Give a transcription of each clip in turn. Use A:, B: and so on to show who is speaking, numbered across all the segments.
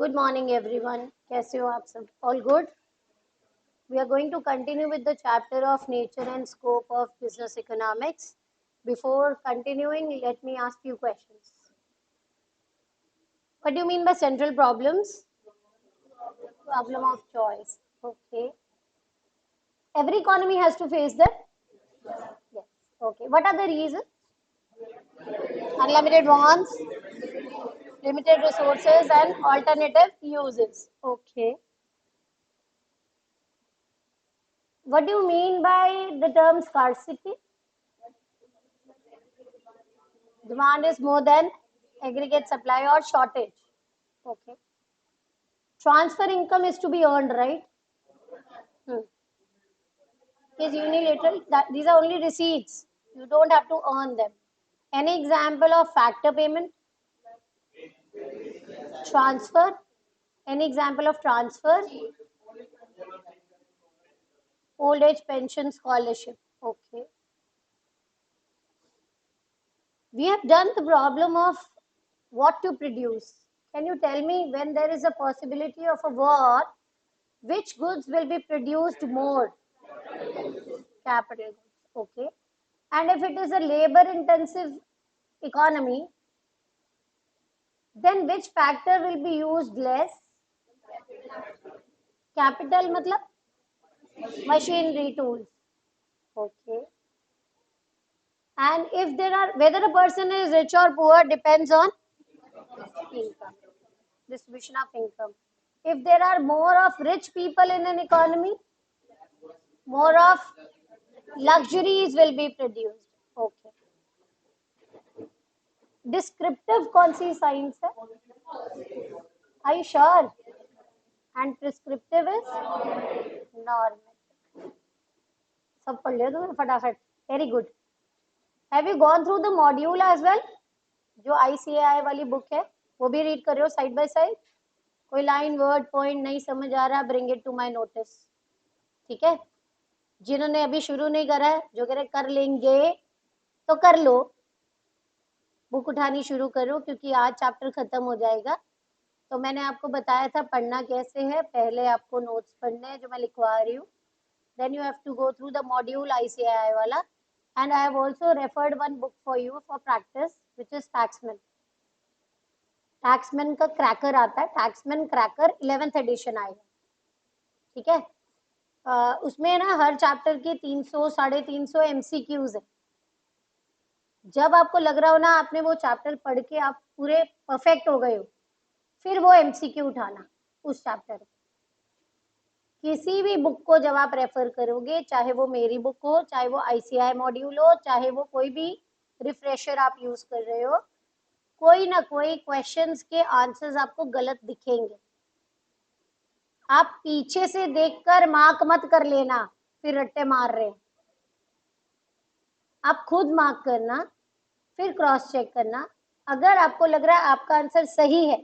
A: Good morning, everyone. कैसे हो आप सब? All good? We are going to continue with the chapter of nature and scope of business economics. Before continuing, let me ask you questions. What do you mean by central problems? Problem of choice. Okay. Every economy has to face that? Yes. Okay. What are the reasons? Unlimited wants, limited resources, and alternative uses. Okay. What do you mean by the term scarcity? Demand is more than aggregate supply or shortage. Okay. Transfer income is to be earned, right? Is unilateral. These are only receipts. You don't have to earn them. Any example of factor payment? Transfer. Any example of transfer? Old age pension scholarship. Okay. We have done the problem of what to produce. Can you tell me when there is a possibility of a war, which goods will be produced more? Capital goods. Okay. And if it is a labor intensive economy, then which factor will be used less? Capital matlab machinery tools. Okay. And if there are, whether a person is rich or poor depends on income, distribution of income. If there are more of rich people in an economy, more of luxuries will be produced. Okay. Descriptive कौन सी science है? Are you sure? And prescriptive is normative. सब पढ़ लिया तुमने फटाफट. Very good. Have you gone through the module as well? जो ICAI वाली book है वो भी रीड कर रहे हो साइड बाय साइड. कोई लाइन वर्ड पॉइंट नहीं समझ आ रहा, bring it to my notice. ठीक है. जिन्होंने अभी शुरू नहीं करा है, जो कह रहे कर लेंगे तो कर लो, बुक उठानी शुरू करो क्योंकि आज चैप्टर खत्म हो जाएगा. तो मैंने आपको बताया था पढ़ना कैसे है. पहले आपको नोट्स पढ़ने हैं जो मैं लिखवा रही हूँ. Then you have to go through the module ICAI वाला. And I have also referred one book for you for practice, which is Taxman. Taxman का क्रैकर आता है. Taxman क्रैकर 11th edition आएगा. ठीक है. उसमें ना हर चैप्टर के 300 350 MCQs है. जब आपको लग रहा हो ना आपने वो चैप्टर पढ़ के आप पूरे परफेक्ट हो गए हो, फिर वो MCQ उठाना उस चैप्टर. किसी भी बुक को जब आप रेफर करोगे, चाहे वो मेरी बुक हो, चाहे वो ICAI मॉड्यूल हो, चाहे वो कोई भी रिफ्रेशर आप यूज कर रहे हो, कोई ना कोई क्वेश्चंस के आंसर्स आपको गलत दिखेंगे. आप पीछे से देखकर मार्क मत कर लेना फिर रट्टे मार रहे हैं. आप खुद मार्क करना, फिर क्रॉस चेक करना. अगर आपको लग रहा है आपका आंसर सही है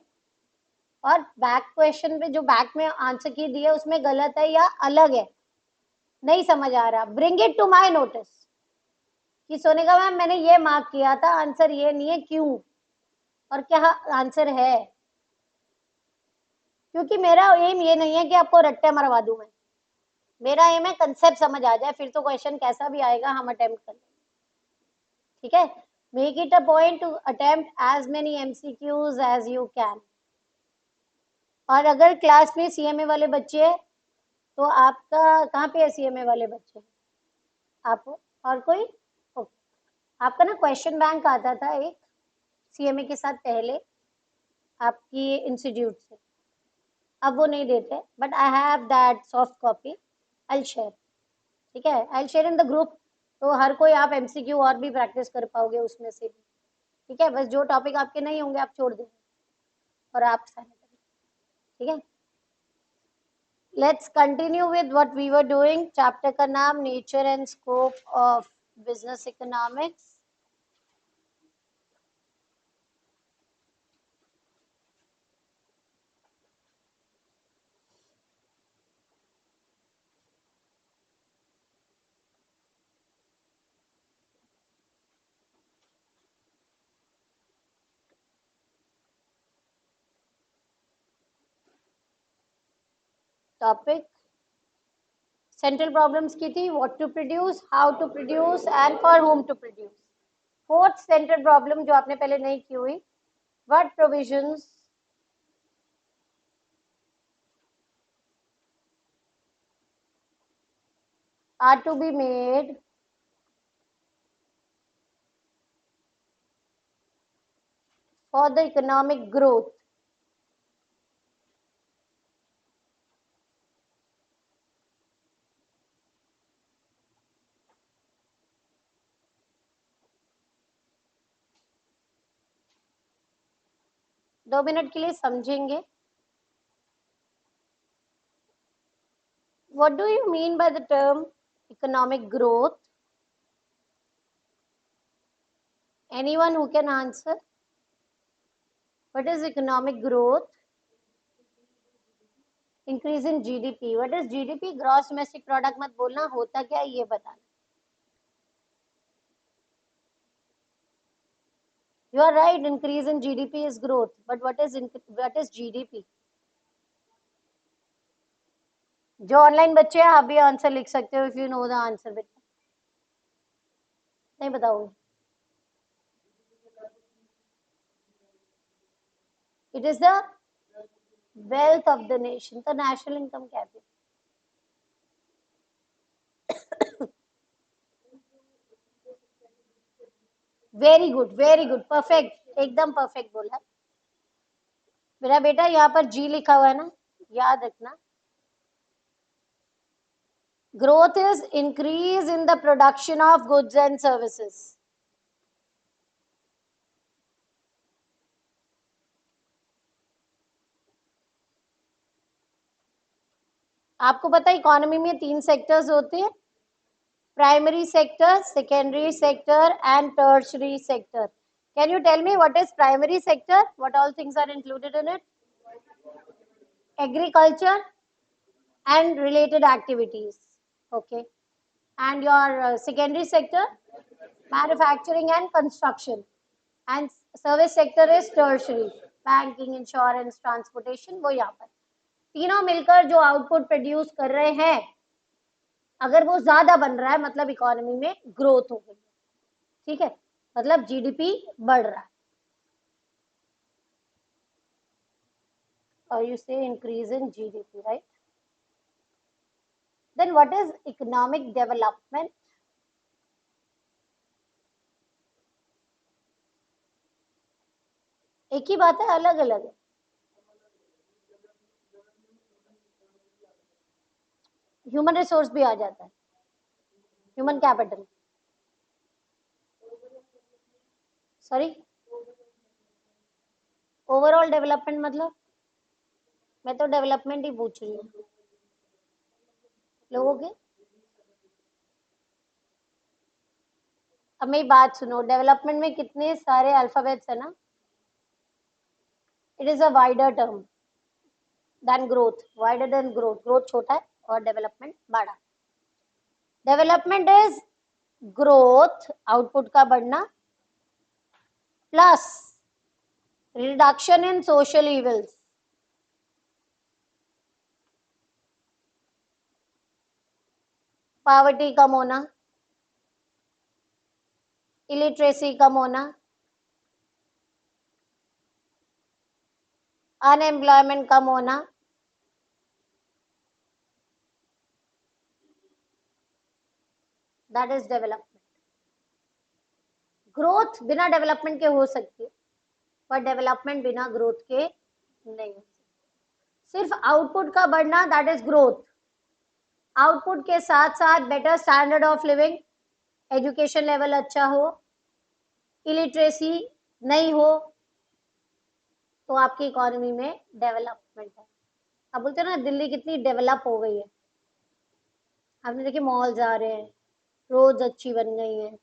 A: और बैक क्वेश्चन पे जो बैक में आंसर की दिया उसमें गलत है या अलग है, नहीं समझ आ रहा, bring it to my notice कि सोनिका मैम मैंने ये मार्क किया था, आंसर ये नहीं है, क्यों और क्या आंसर है. क्योंकि मेरा एम ये नहीं है कि आपको रट्टे मरवा दूं मैं. मेरा एम है कंसेप्ट समझ आ जाए, फिर तो क्वेश्चन कैसा भी आएगा हम अटेम्प्ट कर लेंगे. ठीक है. Make it a point to attempt as many MCQs as you can. और अगर क्लास में CMA वाले बच्चे हैं तो आपका कहाँ पे है CMA वाले बच्चे? आप और कोई? ओके. आपका ना क्वेश्चन बैंक आता था एक CMA के साथ पहले आपकी इंस्टीट्यूट से. अब वो नहीं देते, but I have that soft copy. I share. ठीक है. I share in the group. तो हर कोई आप MCQ और भी प्रैक्टिस कर पाओगे उसमें से भी. ठीक है. बस जो टॉपिक आपके नहीं होंगे आप छोड़ देंगे और आप सारे. ठीक है. Let's continue with what we were doing. Chapter का नाम nature and scope of business economics. Topic central problems की थी, what to produce, how to produce and for whom to produce. Fourth central problem जो आपने पहले नहीं की हुई, what provisions are to be made for the economic growth. दो minute के लिए समझेंगे। What do you mean by the term economic growth? Anyone who can answer? What is economic growth? Increase in GDP. What is GDP? Gross domestic product मत बोलना, होता क्या है ये बताना। You are right, increase in GDP is growth, but what is GDP? जो online बच्चे हैं आप भी आंसर लिख सकते हो, if you know the answer बेटा। नहीं बताओगे? It is the wealth of the nation. तो national income कहते हैं। वेरी गुड, परफेक्ट, एकदम परफेक्ट बोला मेरा बेटा। यहाँ पर जी लिखा हुआ है ना, याद रखना। Growth is increase in the production of goods and services. आपको पता है इकोनॉमी में 3 सेक्टर्स होते हैं, primary sector, secondary sector and tertiary sector. Can you tell me what is primary sector? What all things are included in it? Agriculture and related activities, okay, and your secondary sector, manufacturing and construction, and service sector is tertiary, banking, insurance, transportation। वो यहाँ पर तीनों मिलकर जो output produce कर रहे हैं, अगर वो ज्यादा बन रहा है मतलब इकोनॉमी में ग्रोथ हो गई, ठीक है, मतलब जीडीपी बढ़ रहा है। और यू से increase in GDP, right? Then what is economic development? एक ही बात है, अलग अलग है। ह्यूमन रिसोर्स भी आ जाता है, human capital. Sorry, overall development मतलब? मैं तो डेवलपमेंट ही पूछ रही हूँ लोगों के। अब मेरी बात सुनो, डेवलपमेंट में कितने सारे अल्फाबेट्स है ना। It is a wider term than growth, wider than growth. Growth छोटा है और डेवलपमेंट बड़ा। डेवलपमेंट इज ग्रोथ, आउटपुट का बढ़ना, plus reduction in social evils. Poverty कम होना, इलिटरेसी कम होना, अनएम्प्लॉयमेंट कम होना, दैट इज डेवलपमेंट। ग्रोथ बिना डेवलपमेंट के हो सकती है, पर डेवलपमेंट बिना ग्रोथ के नहीं हो सकती। सिर्फ आउटपुट का बढ़ना, दैट इज ग्रोथ। आउटपुट के साथ साथ better standard of living, education level अच्छा हो, इलिटरेसी नहीं हो, तो आपकी इकोनॉमी में डेवलपमेंट है। अब बोलते हो ना दिल्ली कितनी डेवलप हो गई है, आपने देखिए मॉल्स आ रहे हैं, रोड्स अच्छी बन गई हैं,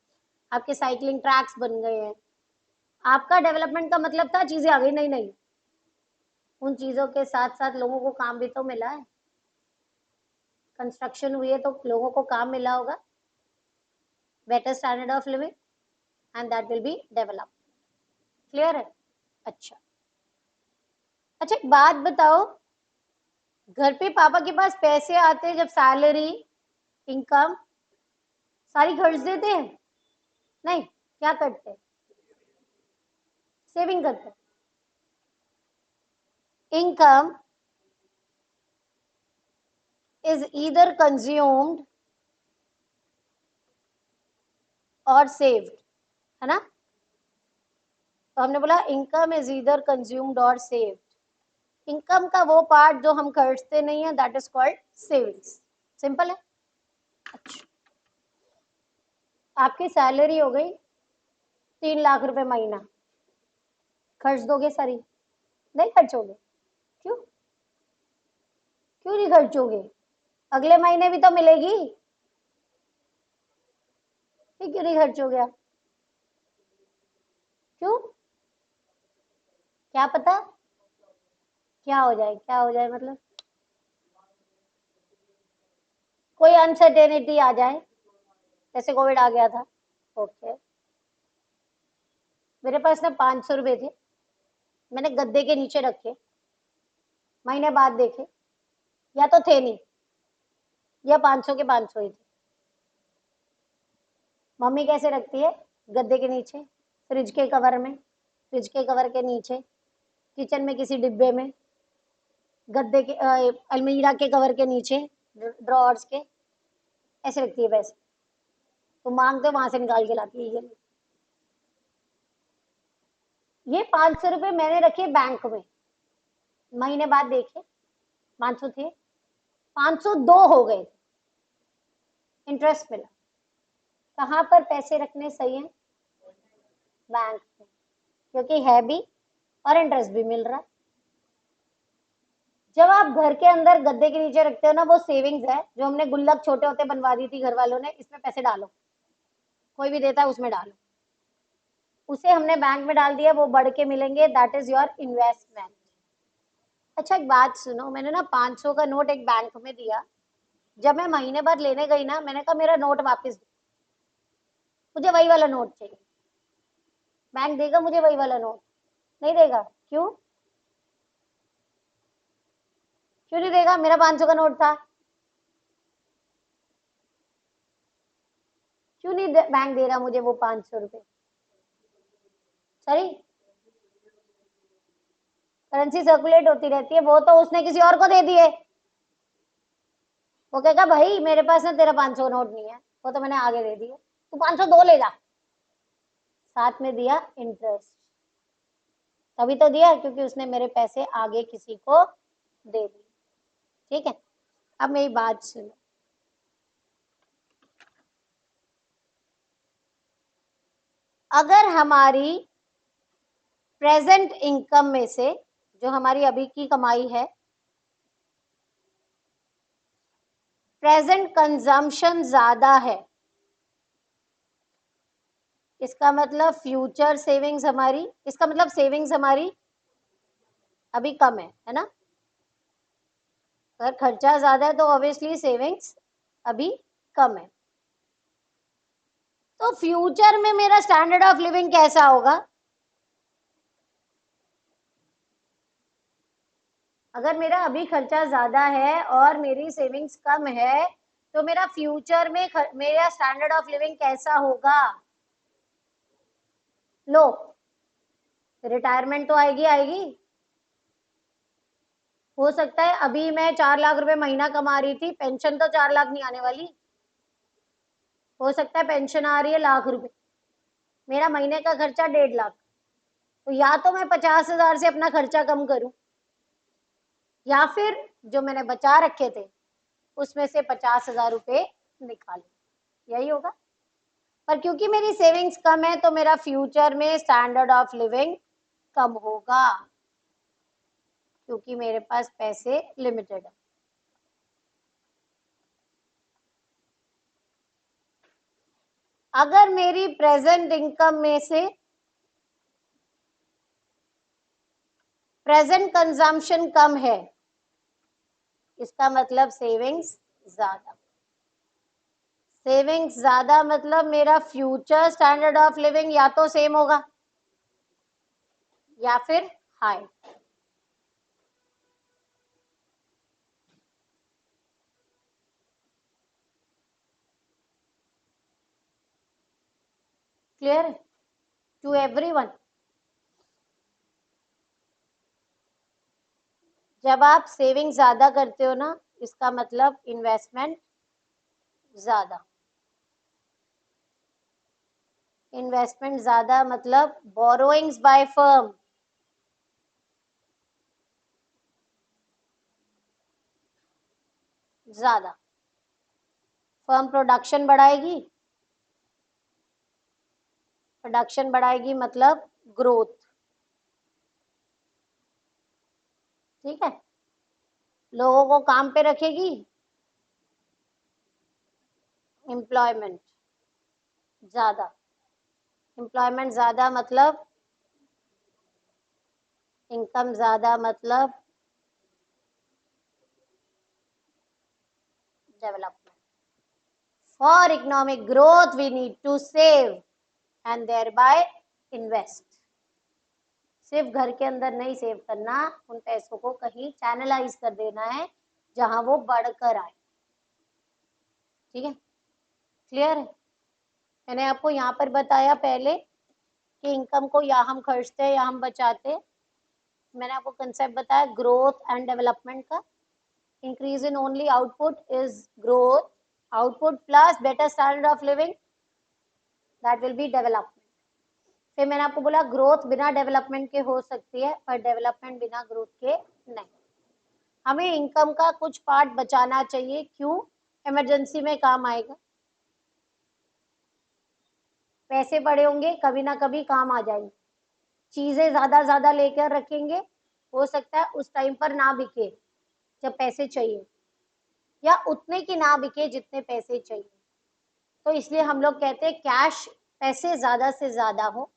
A: आपके साइकिलिंग ट्रैक्स बन गए हैं। आपका डेवलपमेंट का मतलब था चीजें आ गई, नहीं नहीं, उन चीजों के साथ साथ लोगों को काम भी तो मिला है। कंस्ट्रक्शन हुई है तो लोगों को काम मिला होगा, better standard of living, and that will be develop. Clear है? अच्छा अच्छा, एक बात बताओ, घर पे पापा के पास पैसे आते हैं जब सैलरी इनकम सारी खर्च देते हैं? नहीं, क्या करते हैं? सेविंग करते हैं। इनकम इज ईदर कंज्यूम्ड और सेव्ड, है ना? तो हमने बोला इनकम इज ईदर कंज्यूम्ड और सेव्ड। इनकम का वो पार्ट जो हम खर्चते नहीं है that is called savings. Simple है। अच्छा, आपकी सैलरी हो गई 3 लाख रुपए महीना, खर्च दोगे सारी? नहीं खर्चोगे। क्यों? क्यों नहीं खर्चोगे? अगले महीने भी तो मिलेगी, फिर क्यों नहीं खर्चोगे आप? क्यों? क्या पता क्या हो जाए, क्या हो जाए मतलब? कोई अनसर्टेनिटी आ जाए, जैसे कोविड आ गया था। ओके, मेरे पास ना 500 रुपए थे, मैंने गद्दे के नीचे रखे, महीने बाद देखे या तो थे नहीं या 500 के 500 ही थे। मम्मी कैसे रखती है? गद्दे के नीचे, फ्रिज के कवर में, फ्रिज के कवर के नीचे, किचन में किसी डिब्बे में, गद्दे के अलमीरा के कवर के नीचे, ड्रॉर्स के, ऐसे रखती है पैसे। तो मांगते वहां से निकाल के लाती है। ये 500 रुपए मैंने रखे बैंक में, महीने बाद देखे 500 थे, 502 हो गए, इंटरेस्ट मिला। कहाँ पर पैसे रखने सही है? बैंक में, क्योंकि है भी और इंटरेस्ट भी मिल रहा है। जब आप घर के अंदर गद्दे के नीचे रखते हो ना, वो सेविंग्स है जो हमने गुल्लक छोटे होते बनवा दी थी घर वालों ने, इसमें पैसे डालो, कोई भी देता है उसमें डालो, उसे हमने बैंक में डाल दिया, वो बढ़ के मिलेंगे, दैट इज योर इन्वेस्टमेंट। अच्छा एक बात सुनो, मैंने ना 500 का नोट एक बैंक में दिया, जब मैं महीने बाद लेने गई ना, मैंने कहा मेरा नोट वापस दो, मुझे वही वाला नोट चाहिए। बैंक देगा मुझे वही वाला नोट? नहीं देगा। क्यों? क्यों नहीं देगा? मेरा 500 का नोट था। क्यों नहीं बैंक दे रहा मुझे वो 500 रुपए? सॉरी, करेंसी सर्कुलेट होती रहती है, वो तो उसने किसी और को दे दिए। वो कहेगा भाई मेरे पास ना तेरा 500 नोट नहीं है, वो तो मैंने आगे दे दिए, तू 502 ले जा। साथ में दिया इंटरेस्ट, तभी तो दिया क्योंकि उसने मेरे पैसे आगे किसी को दे दिए। ठीक है, अब मेरी बात सुनो। अगर हमारी प्रेजेंट इनकम में से, जो हमारी अभी की कमाई है, प्रेजेंट कंजम्पशन ज्यादा है, इसका मतलब फ्यूचर सेविंग्स हमारी, इसका मतलब सेविंग्स हमारी अभी कम है ना? अगर खर्चा ज्यादा है तो ऑब्वियसली सेविंग्स अभी कम है। तो फ्यूचर में मेरा स्टैंडर्ड ऑफ लिविंग कैसा होगा? अगर मेरा अभी खर्चा ज्यादा है और मेरी सेविंग्स कम है, तो मेरा फ्यूचर में मेरा स्टैंडर्ड ऑफ लिविंग कैसा होगा? लो, रिटायरमेंट तो आएगी आएगी। हो सकता है अभी मैं 4 लाख रुपए महीना कमा रही थी, पेंशन तो 4 लाख नहीं आने वाली, हो सकता है पेंशन आ रही है लाख रुपए, मेरा महीने का खर्चा 1.5 लाख। तो या तो मैं 50,000 से अपना खर्चा कम करूं, या फिर जो मैंने बचा रखे थे उसमें से 50,000 रुपए निकालूं, यही होगा। पर क्योंकि मेरी सेविंग्स कम है तो मेरा फ्यूचर में स्टैंडर्ड ऑफ लिविंग कम होगा, क्योंकि मेरे पास पैसे लिमिटेड है। अगर मेरी प्रेजेंट इनकम में से प्रेजेंट कंजम्पशन कम है, इसका मतलब सेविंग्स ज्यादा। सेविंग्स ज्यादा मतलब मेरा फ्यूचर स्टैंडर्ड ऑफ लिविंग या तो सेम होगा या फिर हाई। Clear to everyone? जब आप सेविंग ज्यादा करते हो ना, इसका मतलब इन्वेस्टमेंट ज्यादा। इन्वेस्टमेंट ज्यादा मतलब बोरोइंग्स बाय फर्म ज्यादा। फर्म प्रोडक्शन बढ़ाएगी, प्रोडक्शन बढ़ाएगी मतलब ग्रोथ। ठीक है, लोगों को काम पे रखेगी, एम्प्लॉयमेंट ज्यादा। एम्प्लॉयमेंट ज्यादा मतलब इनकम ज्यादा मतलब development. For economic growth we need to save and thereby invest. सिर्फ घर के अंदर नहीं सेव करना, उन पैसों को कहीं चैनलाइज कर देना है जहां वो बढ़कर आए। ठीक है, क्लियर है? मैंने आपको यहाँ पर बताया पहले कि इनकम को या हम खर्चते हैं या हम बचाते हैं। मैंने आपको कंसेप्ट बताया ग्रोथ एंड डेवलपमेंट का। Increase in only output is growth, output plus better standard of living, that will be development. फिर मैंने आपको बोला ग्रोथ बिना डेवलपमेंट के हो सकती है, पर डेवलपमेंट बिना ग्रोथ के नहीं। हमें इनकम का कुछ पार्ट बचाना चाहिए, क्यों? इमरजेंसी में काम आएगा। पैसे पड़े होंगे, कभी ना कभी काम आ जाएंगे। चीजें ज्यादा लेकर रखेंगे, हो सकता है उस टाइम पर ना बिके जब पैसे चाहिए, या उतने की ना बिके जितने पैसे चाहिए। तो इसलिए हम लोग कहते हैं कैश, पैसे ज्यादा से ज्यादा हो,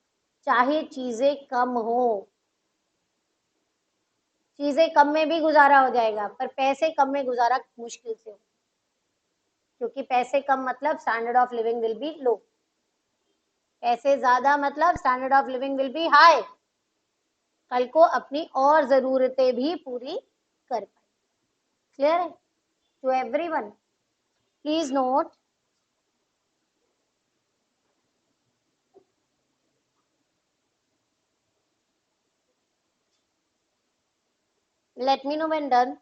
A: चाहे चीजें कम हो। चीजें कम में भी गुजारा हो जाएगा, पर पैसे कम में गुजारा मुश्किल से हो, क्योंकि पैसे कम मतलब standard of living will be low. पैसे ज्यादा मतलब standard of living will be high. कल को अपनी और जरूरतें भी पूरी कर पाए। क्लियर है to everyone? Please note, let me know when done.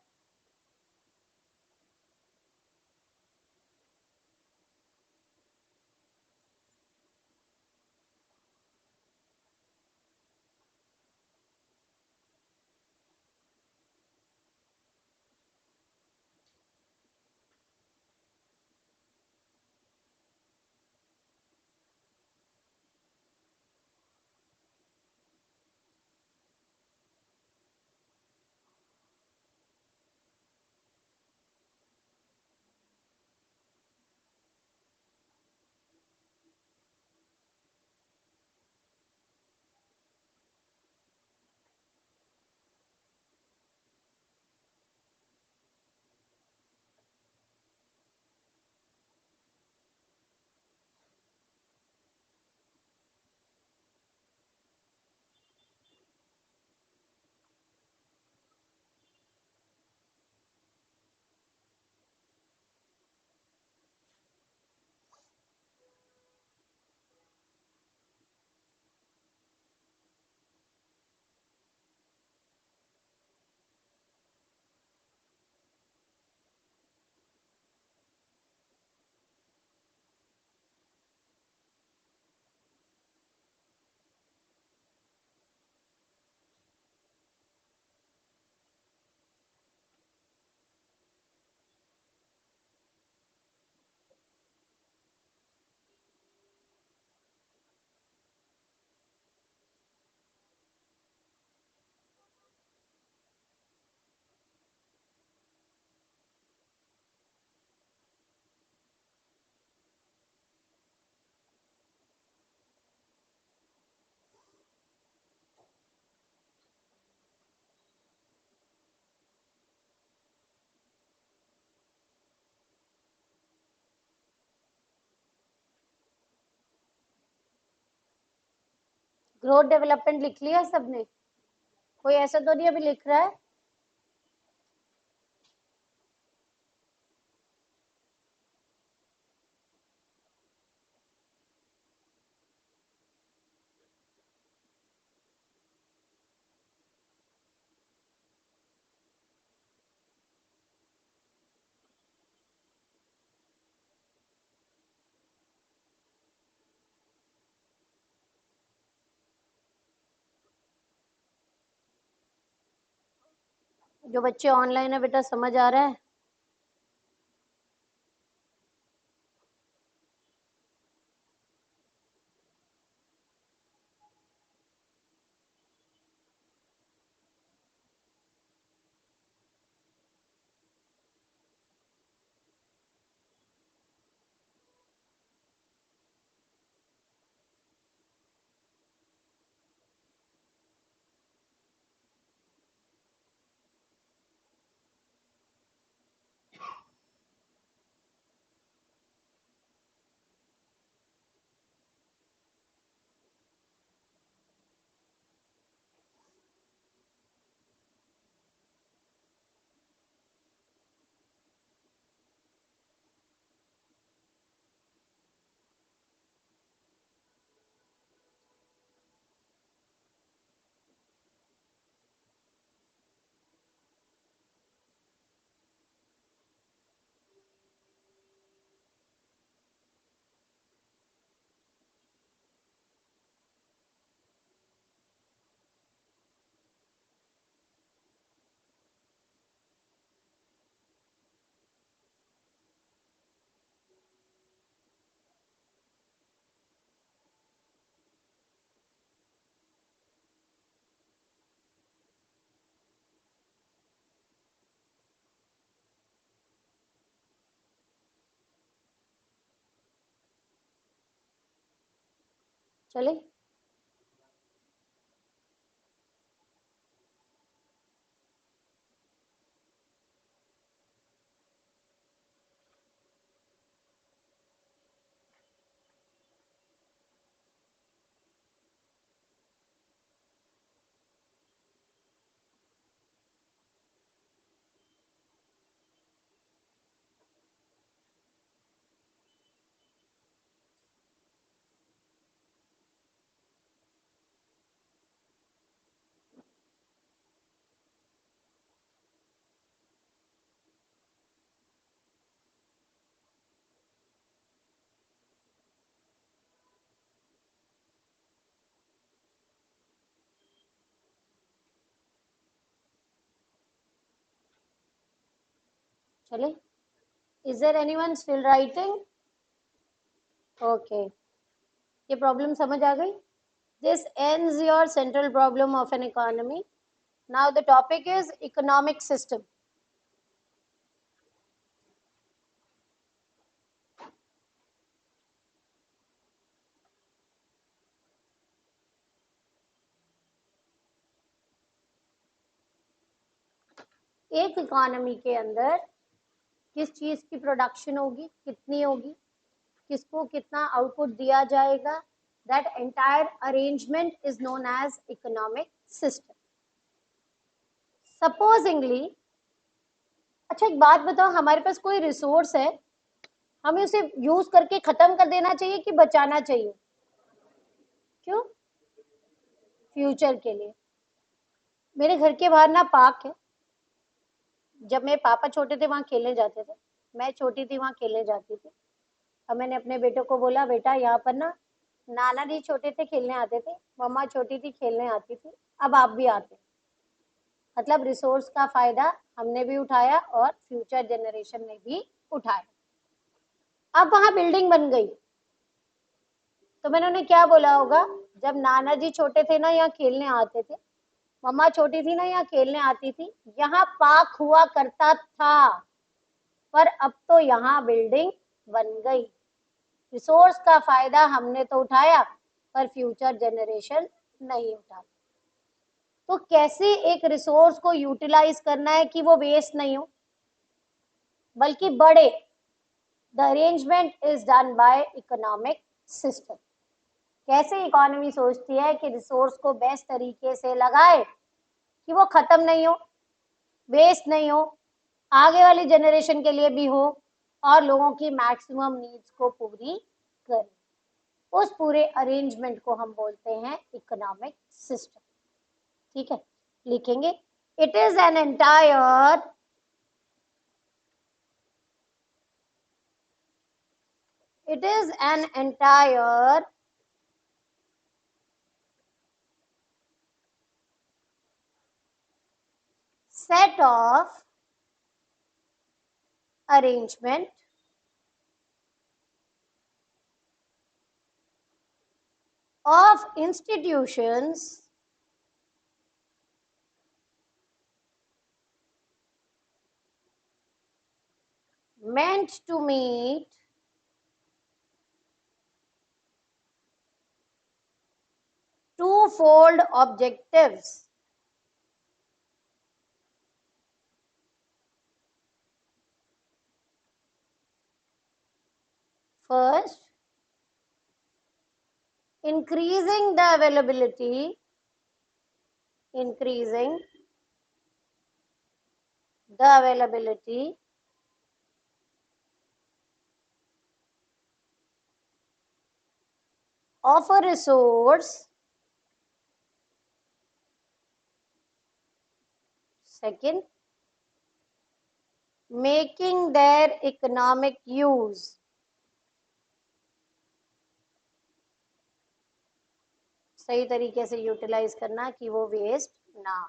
A: Growth development लिख लिया सबने? कोई ऐसा तो नहीं अभी लिख रहा है? जो बच्चे ऑनलाइन है बेटा, समझ आ रहा है? चले, चले। Is there anyone still writing? Okay, ये प्रॉब्लम समझ आ गई? This ends your central problem of an economy. Now the topic is economic system. एक इकोनॉमी के अंदर किस चीज की प्रोडक्शन होगी, कितनी होगी, किसको कितना आउटपुट दिया जाएगा, that entire arrangement is known as economic system. Supposingly, अच्छा एक बात बताओ, हमारे पास कोई रिसोर्स है, हमें उसे यूज करके खत्म कर देना चाहिए कि बचाना चाहिए? क्यों? फ्यूचर के लिए। मेरे घर के बाहर ना पार्क है, जब मेरे पापा छोटे थे वहां खेलने जाते थे, मैं छोटी थी वहां खेलने जाती थी। अब मैंने अपने बेटे को बोला, बेटा यहाँ पर ना नाना जी छोटे थे खेलने आते थे, मम्मा छोटी थी खेलने आती थी, अब आप भी आते। मतलब रिसोर्स का फायदा हमने भी उठाया और फ्यूचर जनरेशन ने भी उठाया। अब वहां बिल्डिंग बन गई, तो मैंने उन्हें क्या बोला होगा, जब नाना जी छोटे थे ना यहाँ खेलने आते थे, मम्मा छोटी थी ना यहाँ खेलने आती थी, यहाँ पार्क हुआ करता था, पर अब तो यहाँ बिल्डिंग बन गई। रिसोर्स का फायदा हमने तो उठाया, पर फ्यूचर जनरेशन नहीं उठा। तो कैसे एक रिसोर्स को यूटिलाइज करना है कि वो वेस्ट नहीं हो बल्कि बढ़े? The arrangement is done by economic system. कैसे इकोनॉमी सोचती है कि रिसोर्स को बेस्ट तरीके से लगाए कि वो खत्म नहीं हो, वेस्ट नहीं हो, आगे वाली जनरेशन के लिए भी हो और लोगों की मैक्सिमम नीड्स को पूरी करे। उस पूरे अरेंजमेंट को हम बोलते हैं इकोनॉमिक सिस्टम। ठीक है, लिखेंगे, it is an entire it is an entire set of arrangement of institutions meant to meet twofold objectives. First, increasing the availability of a resource. Second, making their economic use. सही तरीके से utilise करना कि वो waste ना हो.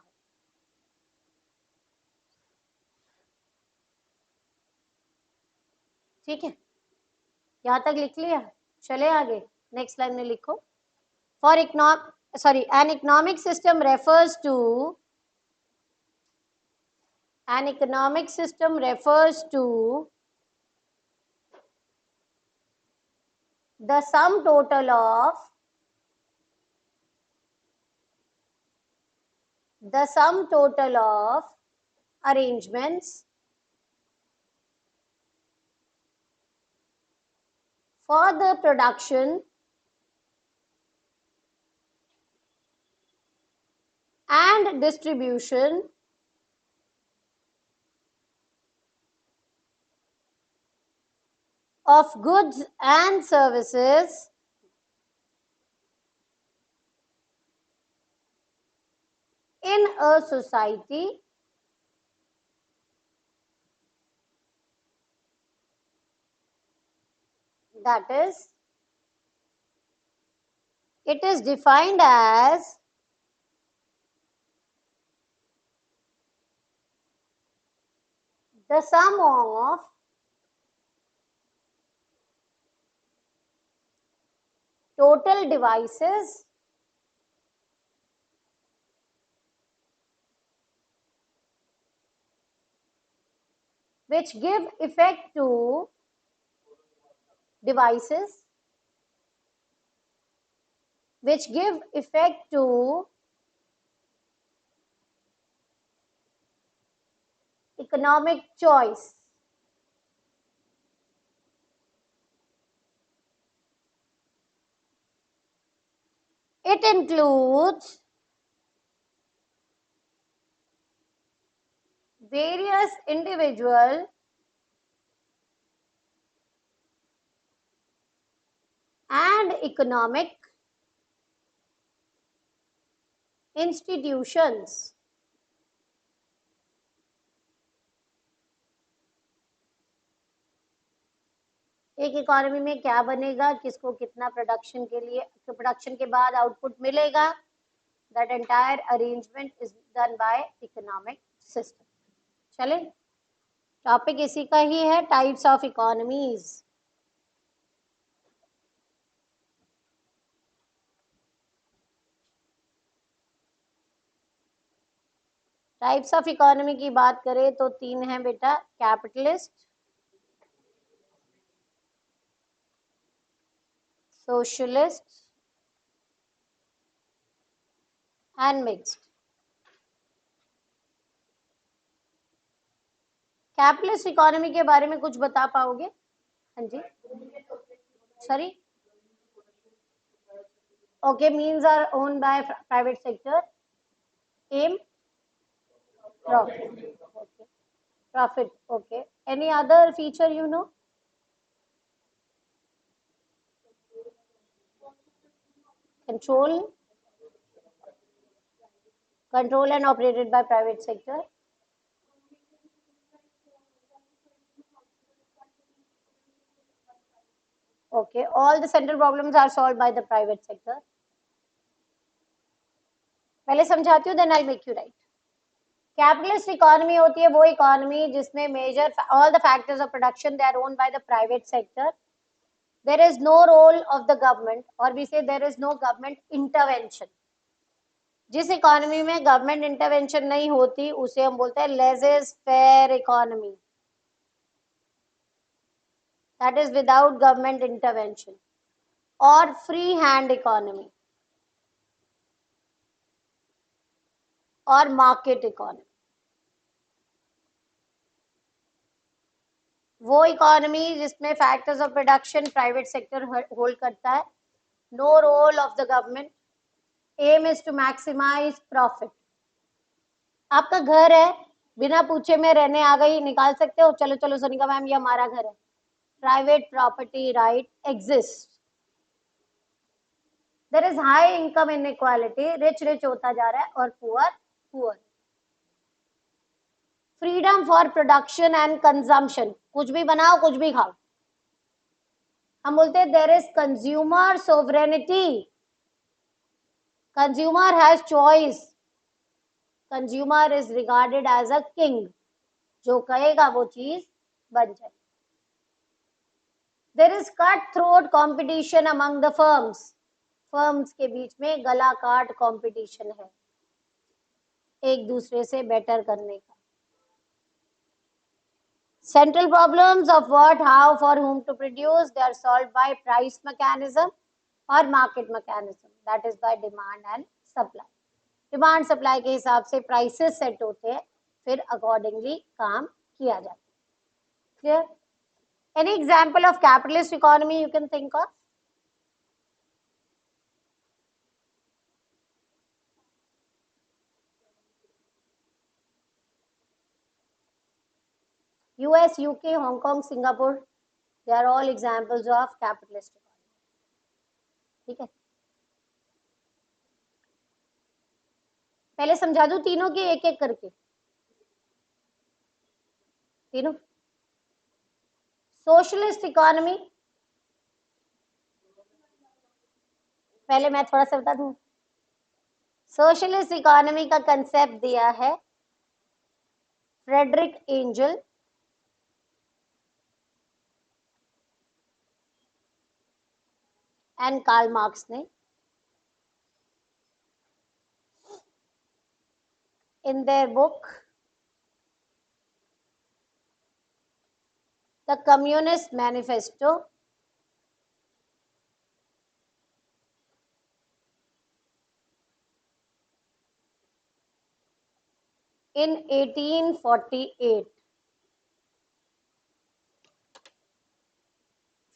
A: ठीक है, यहां तक लिख लिया. चले आगे, नेक्स्ट लाइन में लिखो. For an economic system refers to the sum total of arrangements for the production and distribution of goods and services in a society that is, it is defined as the sum of total devices which give effect to economic choice. It includes various individual and economic institutions. एक economy में क्या बनेगा, किसको कितना production के लिए, production के बाद आउटपुट मिलेगा, that entire arrangement is done by economic system. चले, टॉपिक इसी का ही है, types of economies. Types of economy की बात करें तो तीन है बेटा, capitalist, socialist and mixed. Capitalist economy के बारे में कुछ बता पाओगे? हाँ जी, sorry. Okay, means are owned by private sector. Aim? Profit. Okay. Profit. Okay. Any other feature you know? Control and operated by private sector. Okay. All the central problems are solved by the private sector. पहले समझाती हूँ, then I'll make you write. Capitalist economy होती है वो economy जिसमें major all the factors of production they are owned by the private sector, there is no role of the government, और we say there is no government intervention. जिस economy में government intervention नहीं होती उसे हम बोलते हैं laissez faire economy, that is without government intervention, और फ्री हैंड इकोनॉमी और मार्केट इकोनॉमी। वो इकोनॉमी जिसमें factors of production private sector hold करता है, no role of the government, aim is to maximise profit. आपका घर है, बिना पूछे में रहने आ गई, निकाल सकते हो, चलो चलो सोनिका मैम ये हमारा घर है। Private property right exist. There is high income inequality, rich rich होता जा रहा है और poor poor. Freedom for production and consumption, कुछ भी बनाओ कुछ भी खाओ। हम बोलते हैं there is consumer sovereignty, consumer has choice, consumer is regarded as a king, जो कहेगा वो चीज बन जाए। There is cut throat competition among the firms, firms के बीच में गला काट कॉम्पिटिशन है एक दूसरे से बेटर करने का। Central problems of what, how, for whom to produce, they are solved by price mechanism or market mechanism, that is by demand and supply. Demand supply के हिसाब से prices set होते हैं, फिर accordingly काम किया जाता है। Clear? Any example of capitalist economy you can think of? US, UK, Hong Kong, Singapore, they are all examples of capitalist economy. ठीक है, पहले समझा दूं तीनों के एक एक करके। तीनों सोशलिस्ट इकोनॉमी, पहले मैं थोड़ा सा बता दूं। सोशलिस्ट इकोनॉमी का कंसेप्ट दिया है Frederick angel and Karl Marx ने in their book The Communist Manifesto in 1848।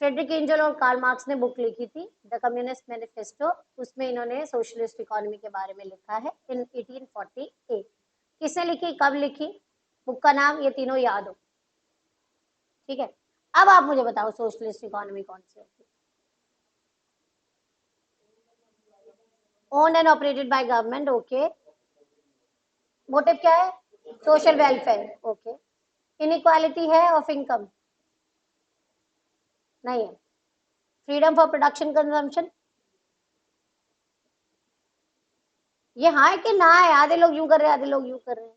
A: Frederick Engel और कार्ल मार्क्स ने बुक लिखी थी द कम्युनिस्ट मैनिफेस्टो, उसमें इन्होंने सोशलिस्ट इकोनॉमी के बारे में लिखा है इन 1848। किसने लिखी, कब लिखी, बुक का नाम, ये तीनों याद हो। ठीक है, अब आप मुझे बताओ सोशलिस्ट इकोनॉमी कौन सी होती है? Owned and operated by government, okay. Motive क्या है, सोशल वेलफेयर, ओके। इनइक्वालिटी है ऑफ इनकम, नहीं है। फ्रीडम फॉर प्रोडक्शन कंजम्पशन, ये हाँ है कि ना है? आधे लोग यूं कर रहे हैं आधे लोग यूं कर रहे हैं,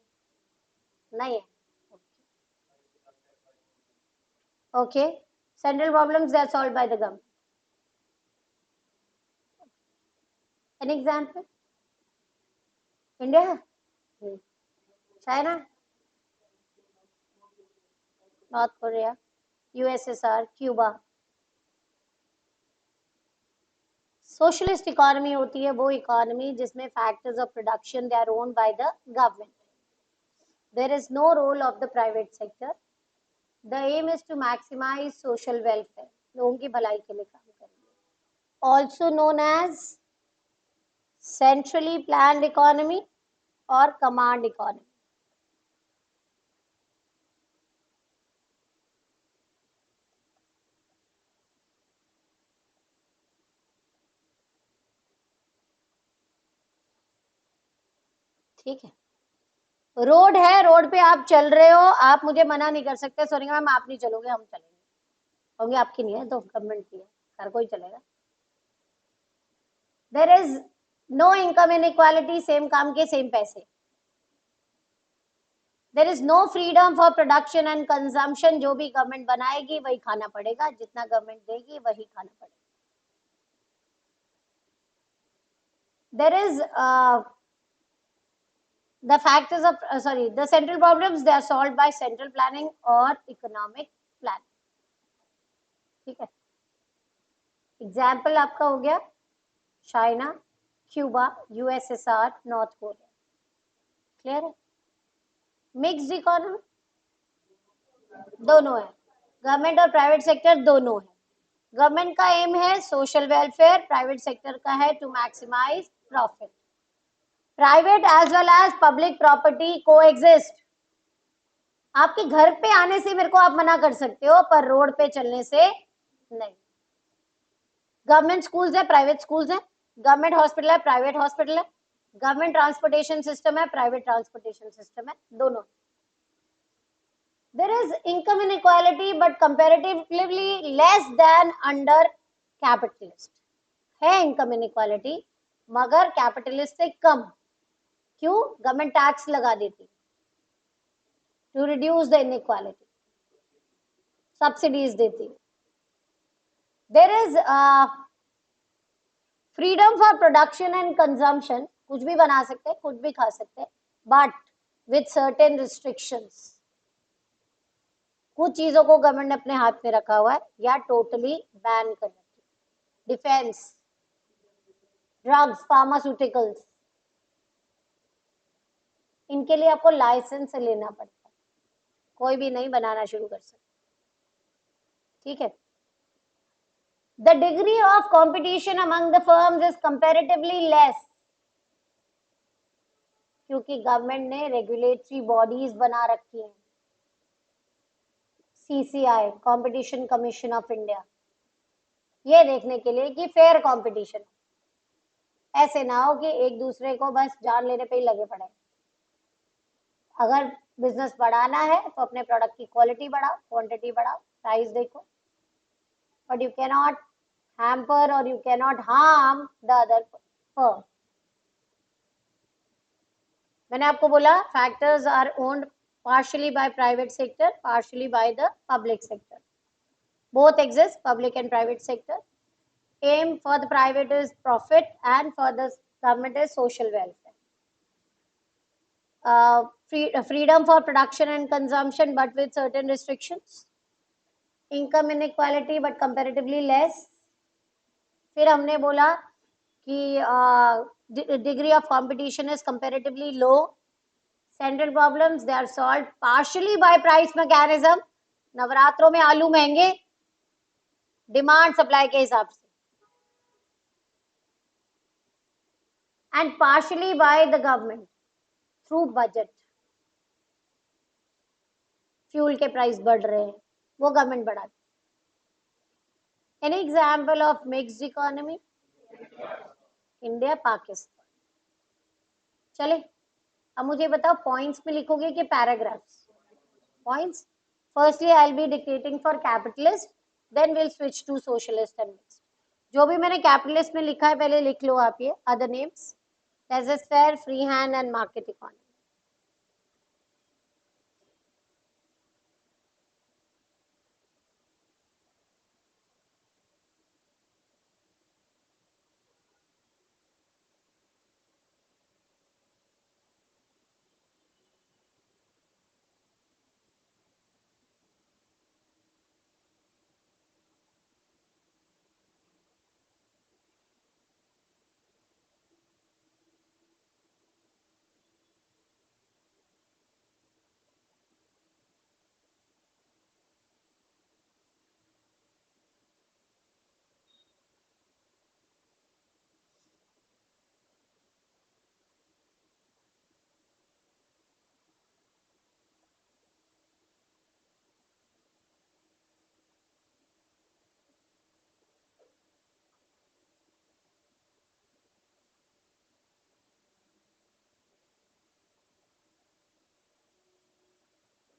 A: नहीं है। Okay, central problems they are solved by the government. An example, India, China, North Korea, USSR, Cuba. Socialist economy होती है वो इकोनॉमी जिसमें factors of production they are owned by the government, there is no role of the private sector, the aim is to maximise social welfare, लोगों की भलाई के लिए काम करेंगे। Also known as centrally planned economy और command economy. ठीक है, रोड है, रोड पे आप चल रहे हो, आप मुझे मना नहीं कर सकते सोनिका मैम आप नहीं चलोगे, हम चलेंगे, होंगे आपकी नहीं है तो गवर्नमेंट की है, हर कोई चलेगा। There is no income inequality, same काम के सेम पैसे। There is no freedom for production and consumption, जो भी गवर्नमेंट बनाएगी वही खाना पड़ेगा, जितना गवर्नमेंट देगी वही खाना पड़ेगा. There is the factors of the central problems, they are solved by central planning or economic planning. ठीक है. एग्जाम्पल आपका हो गया China, Cuba, USSR, north Korea. Clear है. मिक्स्ड इकोनॉमी दोनों है, गवर्नमेंट और प्राइवेट सेक्टर दोनों है. गवर्नमेंट का एम है सोशल वेलफेयर, प्राइवेट सेक्टर का है to maximise profit. Private as well as public property को एग्जिस्ट. आपके घर पे आने से मेरे को आप मना कर सकते हो, पर रोड पे चलने से नहीं. गवर्नमेंट स्कूल्स है, प्राइवेट स्कूल्स है, गवर्नमेंट हॉस्पिटल है, प्राइवेट हॉस्पिटल है, गवर्नमेंट ट्रांसपोर्टेशन सिस्टम है, प्राइवेट ट्रांसपोर्टेशन सिस्टम है, दोनों. There is income inequality but comparatively less than under capitalist. है income inequality मगर कैपिटलिस्ट से कम. क्यों? गवर्नमेंट टैक्स लगा देती to reduce the inequality, subsidies देती. There is freedom for production and consumption, कुछ भी बना सकते हैं, कुछ भी खा सकते हैं, बट विथ सर्टेन रिस्ट्रिक्शंस. कुछ चीजों को गवर्नमेंट ने अपने हाथ में रखा हुआ है या टोटली बैन कर रखी. डिफेंस, ड्रग्स, फार्मास्यूटिकल्स, इनके लिए आपको लाइसेंस लेना पड़ता है, कोई भी नहीं बनाना शुरू कर सकता. ठीक है. The degree of competition among the firms is comparatively less, क्योंकि गवर्नमेंट ने रेगुलेटरी बॉडीज बना रखी हैं. CCI, competition commission of India, ये देखने के लिए कि फेयर कंपटीशन. ऐसे ना हो कि एक दूसरे को बस जान लेने पे ही लगे पड़े. अगर बिजनेस बढ़ाना है तो अपने प्रोडक्ट की क्वालिटी बढ़ाओ, क्वांटिटी बढ़ाओ, प्राइस देखो, but you can not hamper और you can not harm the other firm. मैंने आपको बोला factors are owned partially by private sector, partially by the public sector. Both exist, public and private sector. Aim for the private is profit and for the government is social welfare. Freedom for production and consumption but with certain restrictions. Income inequality but comparatively less. फिर हमने बोला कि degree of competition is comparatively low. Central problems, they are solved partially by price mechanism. नवरात्रों में आलू महंगे, demand supply के हिसाब से, and partially by the government through budget. Fuel के प्राइस बढ़ रहे हैं, वो गवर्नमेंट बढ़ाती. Any example of mixed economy? India, Pakistan. चले अब मुझे बताओ पॉइंट्स में लिखोगे कि paragraphs? Points. Firstly I will be dictating for capitalist, then will switch to socialist and mixed. जो भी मैंने कैपिटलिस्ट में लिखा है पहले लिख लो आप. ये other names, laissez-faire, free hand and market economy.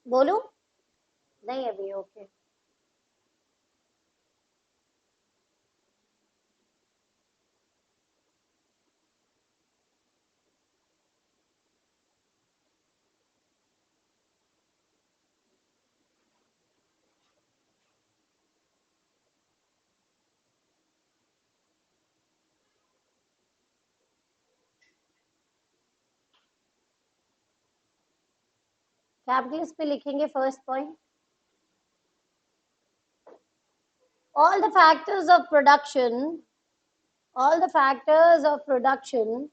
A: बोलू? नहीं अभी. ओके. कैपिटल्स पे लिखेंगे first point, all the factors of production, all the factors of production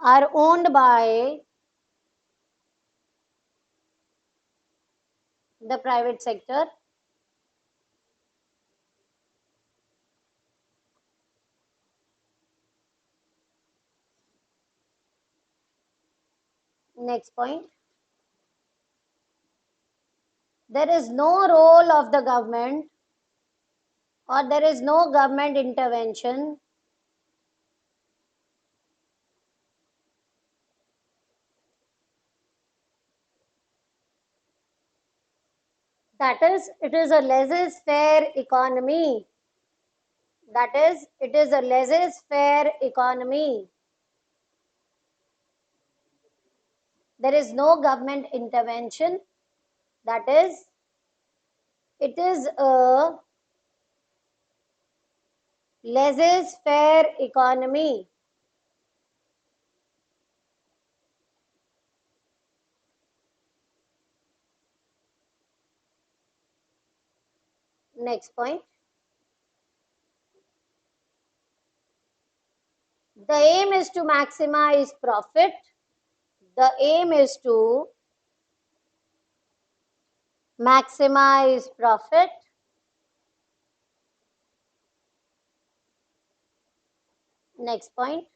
A: are owned by the private sector. Next point, there is no role of the government or there is no government intervention that is it is a laissez-faire economy, that is it is a laissez-faire economy, there is no government intervention, that is it is a laissez-faire economy. Next point, the aim is to maximize profit, the aim is to maximize profit. Next point,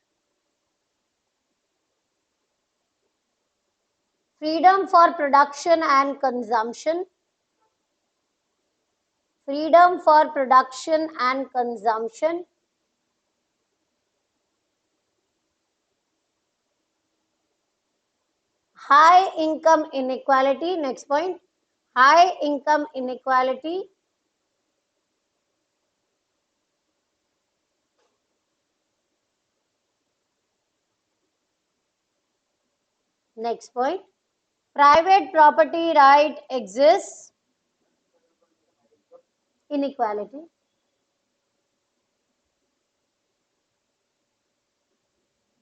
A: freedom for production and consumption, freedom for production and consumption. High income inequality, next point, high income inequality. Next point, private property right exists, inequality.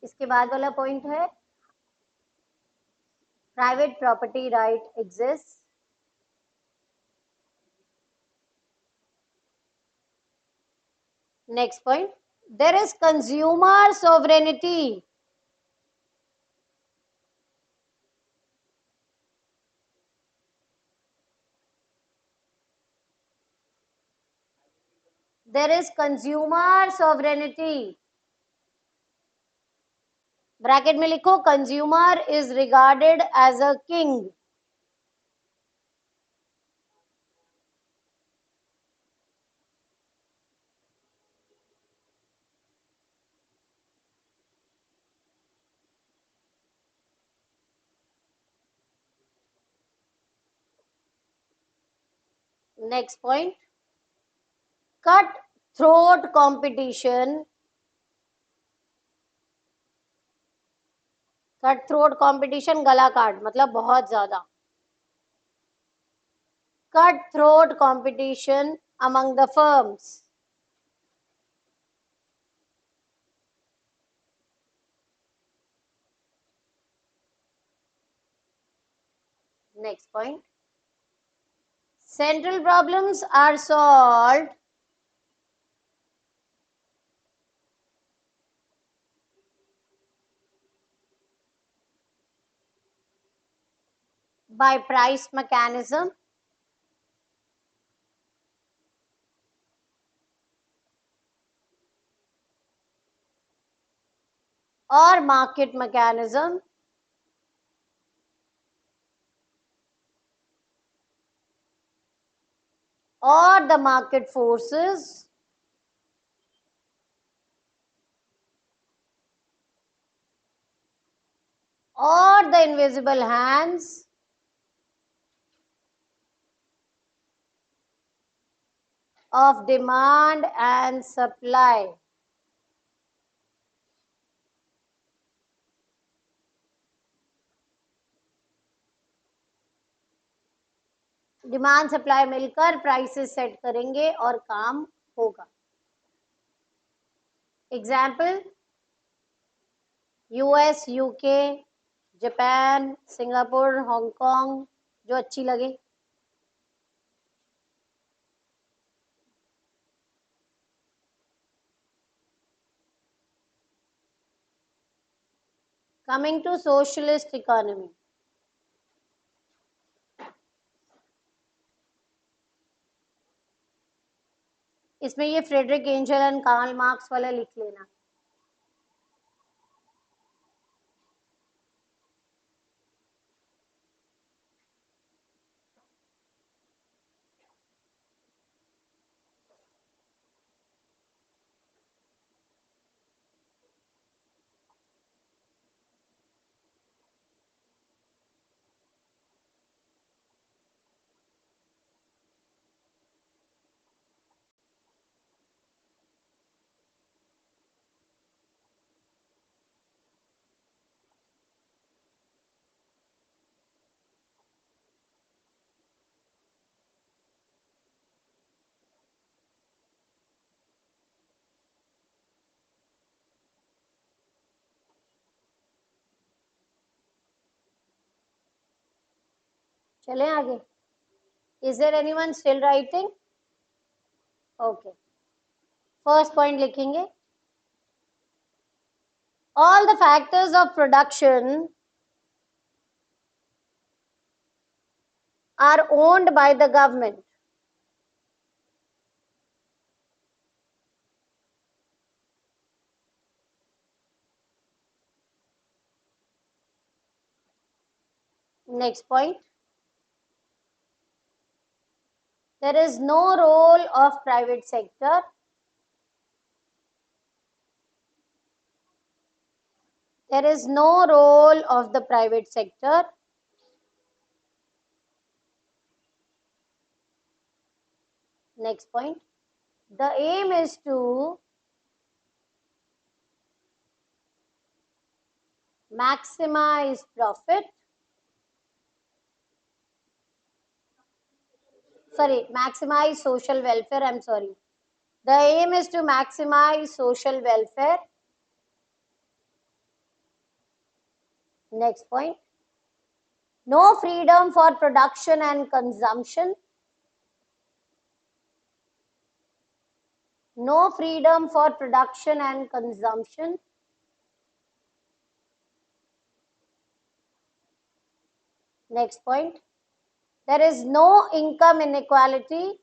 A: इसके बाद वाला point है private property right exist. Next point, there is consumer sovereignty. There is consumer sovereignty. Bracket में लिखो consumer is regarded as a king. Next point, cut throat competition. Cut throat competition गला काट मतलब बहुत ज्यादा. Cut throat competition among the firms. Next point, central problems are solved by price mechanism or market mechanism or the market forces or the invisible hands of demand and supply. Demand supply मिलकर prices set करेंगे और काम होगा. Example US, UK, Japan, Singapore, Hong Kong, जो अच्छी लगे। Coming to socialist economy, इसमें ये Friedrich angel and Karl Marx वाला लिख लेना। चलें आगे। Is there anyone still writing? Okay, first point लिखेंगे, all the factors of production are owned by the government. Next point, there is no role of private sector. There is no role of the private sector. Next point, the aim is to maximize profit. Sorry, maximize social welfare. I'm sorry. The aim is to maximize social welfare. Next point, no freedom for production and consumption. No freedom for production and consumption. Next point, there is no income inequality.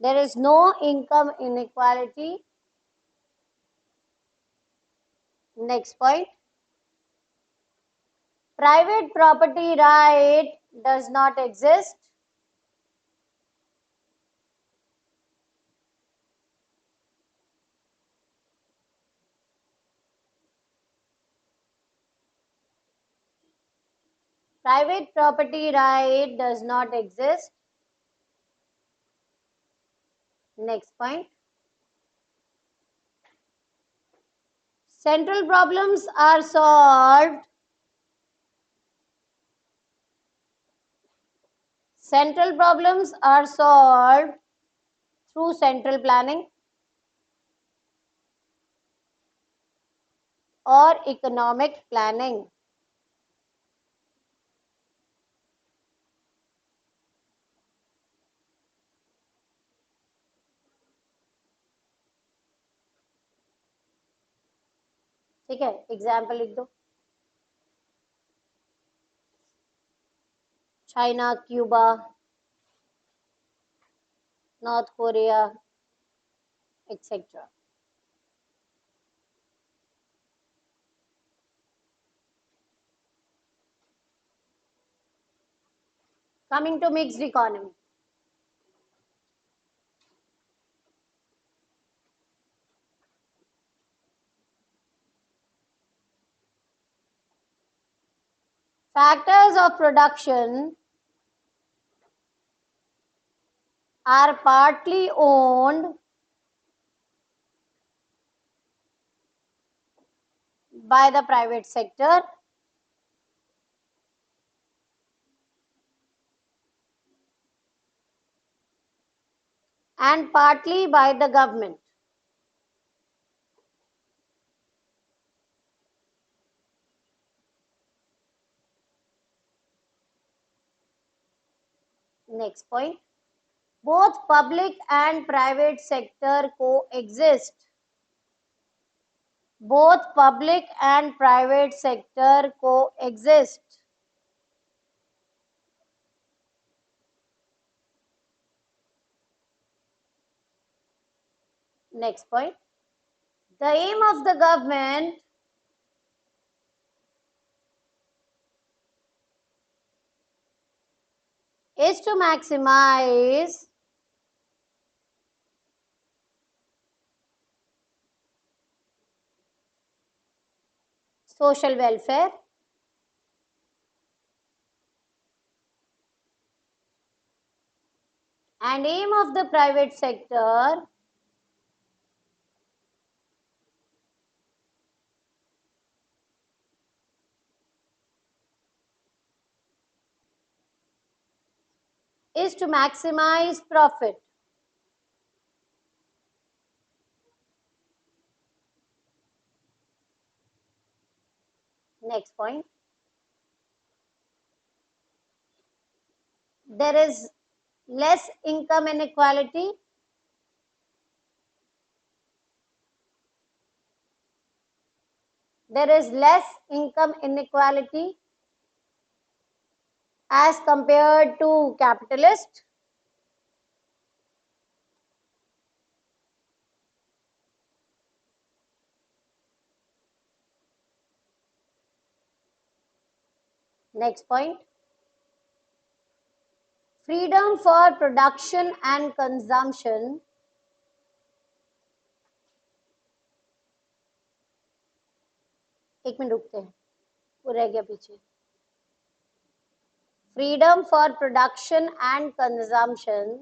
A: There is no income inequality. Next point, private property right does not exist. Private property right does not exist. Next point, central problems are solved. Central problems are solved through central planning or economic planning. ठीक है, example लिख दो, China, Cuba, north Korea, etc. Coming to mixed economy, factors of production are partly owned by the private sector and partly by the government. Next point. Both public and private sector coexist. Both public and private sector coexist. Next point. The aim of the government is to maximize social welfare and aim of the private sector is to maximize profit. Next point. There is less income inequality. There is less income inequality as compared to capitalist. Next point. Freedom for production and consumption एक minute रुकते हैं वो रह गया पीछे freedom for production and consumption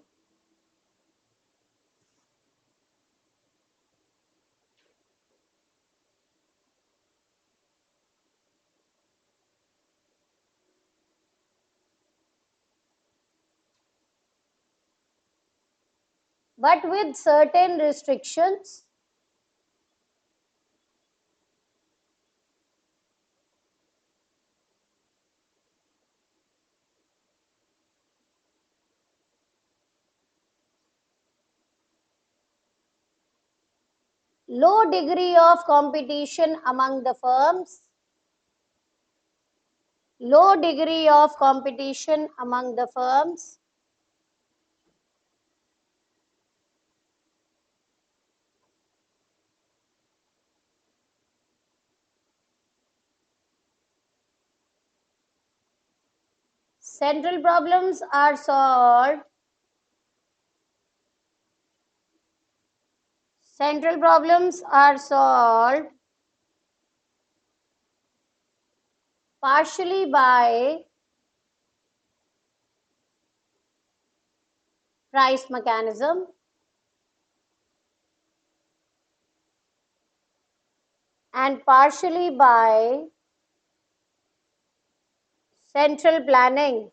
A: but with certain restrictions. Low degree of competition among the firms. Low degree of competition among the firms. Central problems are solved. Central problems are solved partially by price mechanism and partially by central planning.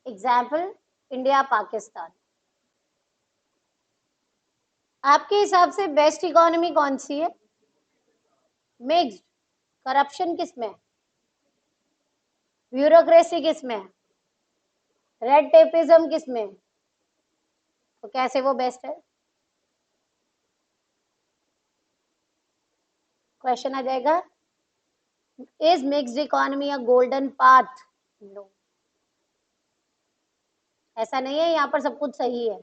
A: Example, India, Pakistan. आपके हिसाब से best economy कौन सी है? Mixed. Corruption किस में है? Bureaucracy किस में है? रेड टेपिज्म किस में है? तो कैसे वो बेस्ट है? क्वेश्चन आ जाएगा, is mixed economy a golden path? No, ऐसा नहीं है. यहाँ पर सब कुछ सही है,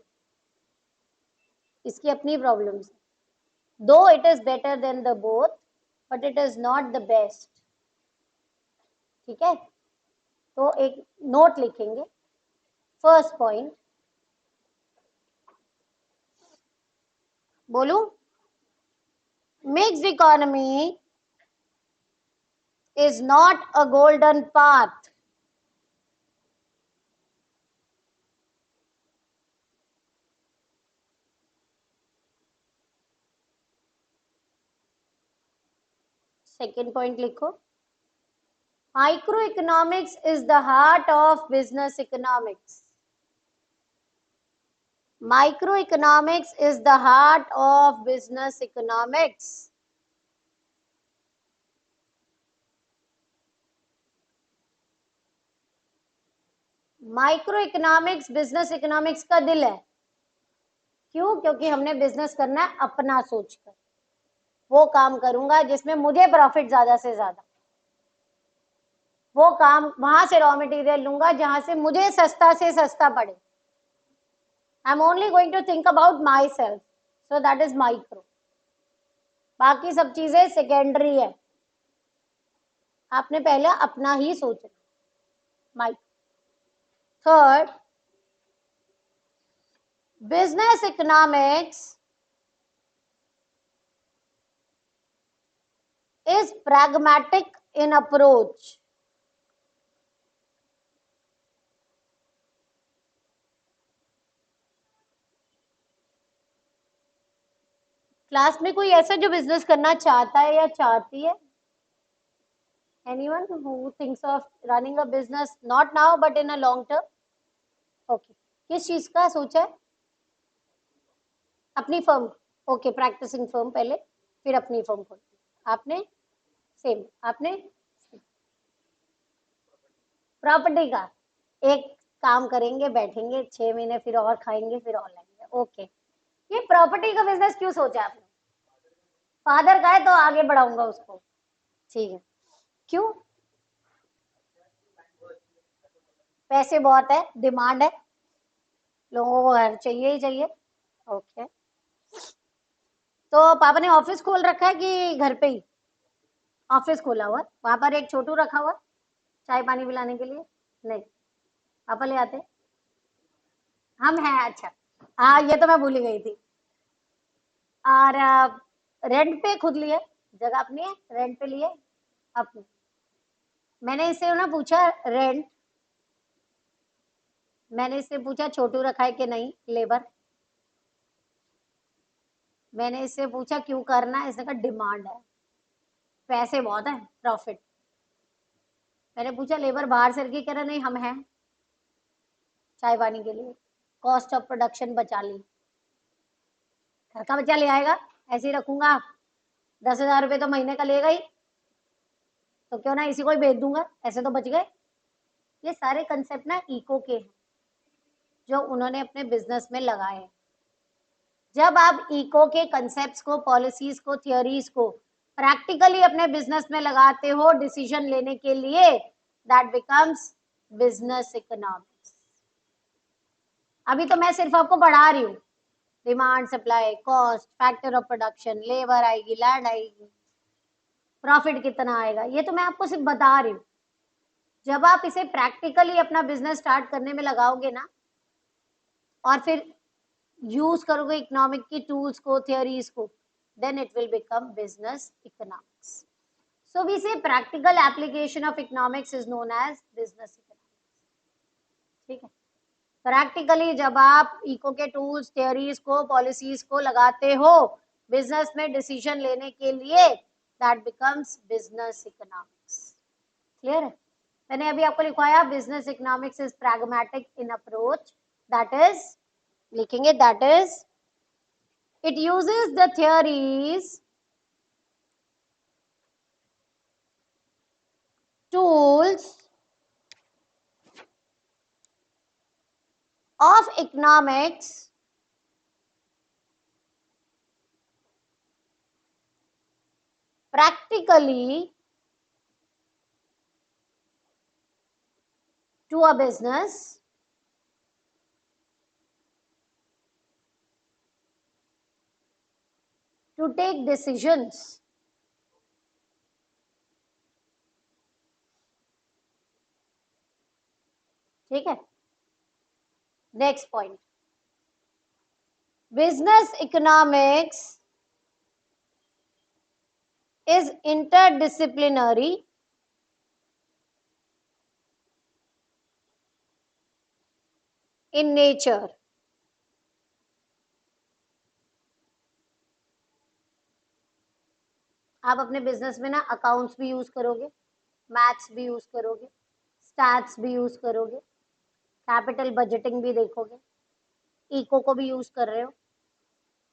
A: इसकी अपनी प्रॉब्लम्स. दो it is better than the both but it is not the best. ठीक है, तो एक नोट लिखेंगे. फर्स्ट पॉइंट बोलू, mixed economy is not a golden path. Second point लिखो, Microeconomics is the heart of business economics. Microeconomics is the heart of business economics. Micro business economics का दिल है। क्यों? क्योंकि हमने बिजनेस करना है अपना सोचकर। वो काम करूंगा जिसमें मुझे प्रॉफिट ज्यादा से ज्यादा, वो काम वहां से रॉ मटेरियल लूंगा जहां से मुझे सस्ता से सस्ता पड़े। I am only going to think about myself, so that is micro. बाकी सब चीजें सेकेंडरी है, आपने पहले अपना ही सोचना। Micro. Third, business economics is pragmatic in approach. Class में कोई ऐसा जो बिजनेस करना चाहता है या चाहती है? Anyone who thinks of running a business not now but in a long term? Okay. किस चीज का सोचा है? अपनी फर्म। ओके, प्रैक्टिसिंग फर्म पहले, फिर अपनी फर्म खोल। आपने सेम, आपने प्रॉपर्टी का एक काम करेंगे, बैठेंगे 6 महीने, फिर और खाएंगे, फिर और लेंगे। ओके, ये प्रॉपर्टी का बिजनेस क्यों सोचा आपने? फादर का है तो आगे बढ़ाऊंगा उसको। ठीक है, क्यों? पैसे बहुत है, डिमांड है, लोगों को घर चाहिए ही चाहिए। ओके, तो पापा ने ऑफिस खोल रखा है कि घर पे ही? ऑफिस खोला हुआ, वहां पर एक छोटू रखा हुआ चाय पानी पिलाने के लिए? नहीं, पापा ले आते? हम हैं, अच्छा। हाँ, ये तो मैं भूल ही गई थी। और रेंट पे खुद लिए? जगह अपनी है, रेंट पे लिए? अपनी। मैंने इससे ना पूछा रेंट, मैंने इससे पूछा छोटू रखा है कि नहीं, लेबर। मैंने इससे पूछा क्यों करना है, इसने कहा डिमांड है, पैसे बहुत है, प्रॉफिट। मैंने पूछा लेबर बाहर से रखी, कह रहा नहीं हम हैं चाय पानी के लिए, कॉस्ट ऑफ प्रोडक्शन बचा ली। घर का बच्चा ले आएगा, ऐसे ही रखूंगा, 10,000 रुपये तो महीने का लेगा ही, तो क्यों ना इसी को ही भेज दूंगा, ऐसे तो बच गए। ये सारे कंसेप्ट ना इको के हैं जो उन्होंने अपने बिजनेस में लगाए हैं। जब आप इको के कंसेप्ट्स को, पॉलिसीज को, थियोरीज को प्रैक्टिकली अपने बिजनेस में लगाते हो डिसीजन लेने के लिए, दैट बिकम्स बिजनेस इकोनॉमिक्स। अभी तो मैं सिर्फ आपको बढ़ा रही हूँ, demand, supply, cost, factor of production, labour आएगी, लैंड आएगी, प्रॉफिट कितना आएगा, ये तो मैं आपको सिर्फ बता रही हूँ। जब आप इसे प्रैक्टिकली अपना बिजनेस स्टार्ट करने में लगाओगे ना, और फिर यूज करोगे इकोनॉमिक की टूल्स को, थियोरीज को, then it will become business economics. So we say practical application of economics is known as business economics. ठीक है, प्रैक्टिकली जब आप इको के टूल्स, थियोरीज को, पॉलिसीज को लगाते हो बिजनेस में डिसीजन लेने के लिए, that becomes business economics. Clear है? मैंने अभी आपको लिखवाया business economics is pragmatic in approach, that is, लिखेंगे that is, it uses the theories, tools of economics practically to a business to take decisions. ठीक है, next point, business economics is interdisciplinary in nature. आप अपने business में ना accounts भी use करोगे, maths भी यूज करोगे, स्टैट्स भी यूज करोगे, कैपिटल बजटिंग भी देखोगे, इको को भी यूज कर रहे हो।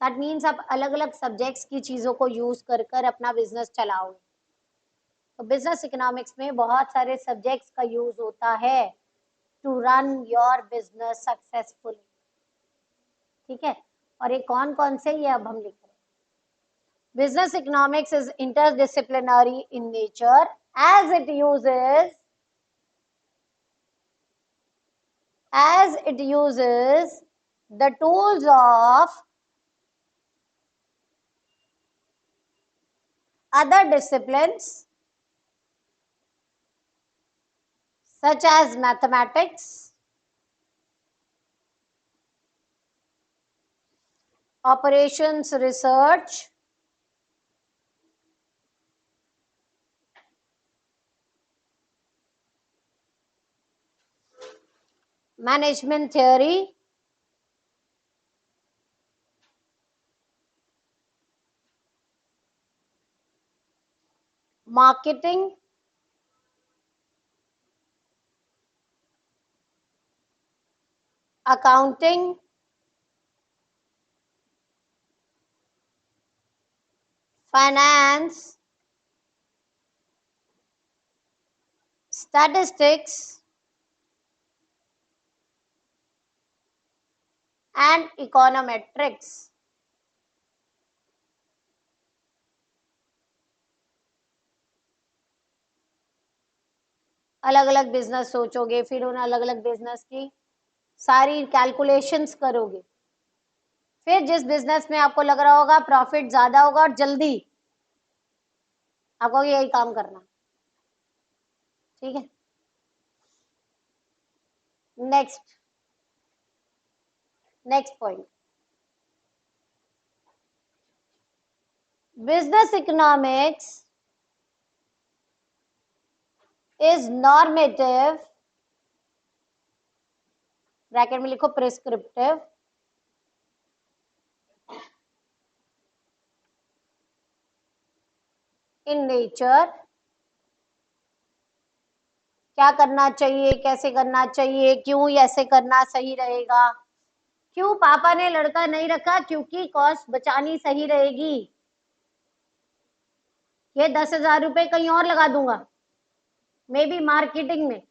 A: दैट मीन्स आप अलग अलग सब्जेक्ट्स की चीजों को यूज कर कर अपना बिजनेस चलाओगे। तो बिजनेस इकोनॉमिक्स में बहुत सारे सब्जेक्ट्स का यूज होता है to run your business successfully. ठीक है, और ये कौन कौन से, ये अब हम लिख रहे हैं। Business economics is interdisciplinary in nature as it uses the tools of other disciplines such as mathematics, operations research, management theory, marketing, accounting, finance, statistics, and econometrics. अलग अलग बिजनेस सोचोगे, फिर उन अलग अलग बिजनेस की सारी कैलकुलेशंस करोगे, फिर जिस बिजनेस में आपको लग रहा होगा प्रॉफिट ज्यादा होगा और जल्दी, आपको यही काम करना। ठीक है, next point, business economics is normative, bracket में लिखो प्रिस्क्रिप्टिव, इन नेचर। क्या करना चाहिए, कैसे करना चाहिए, क्यों ऐसे करना सही रहेगा, क्यों पापा ने लड़का नहीं रखा, क्योंकि कॉस्ट बचानी सही रहेगी, ये 10,000 रुपए कहीं और लगा दूंगा, मे बी मार्केटिंग में,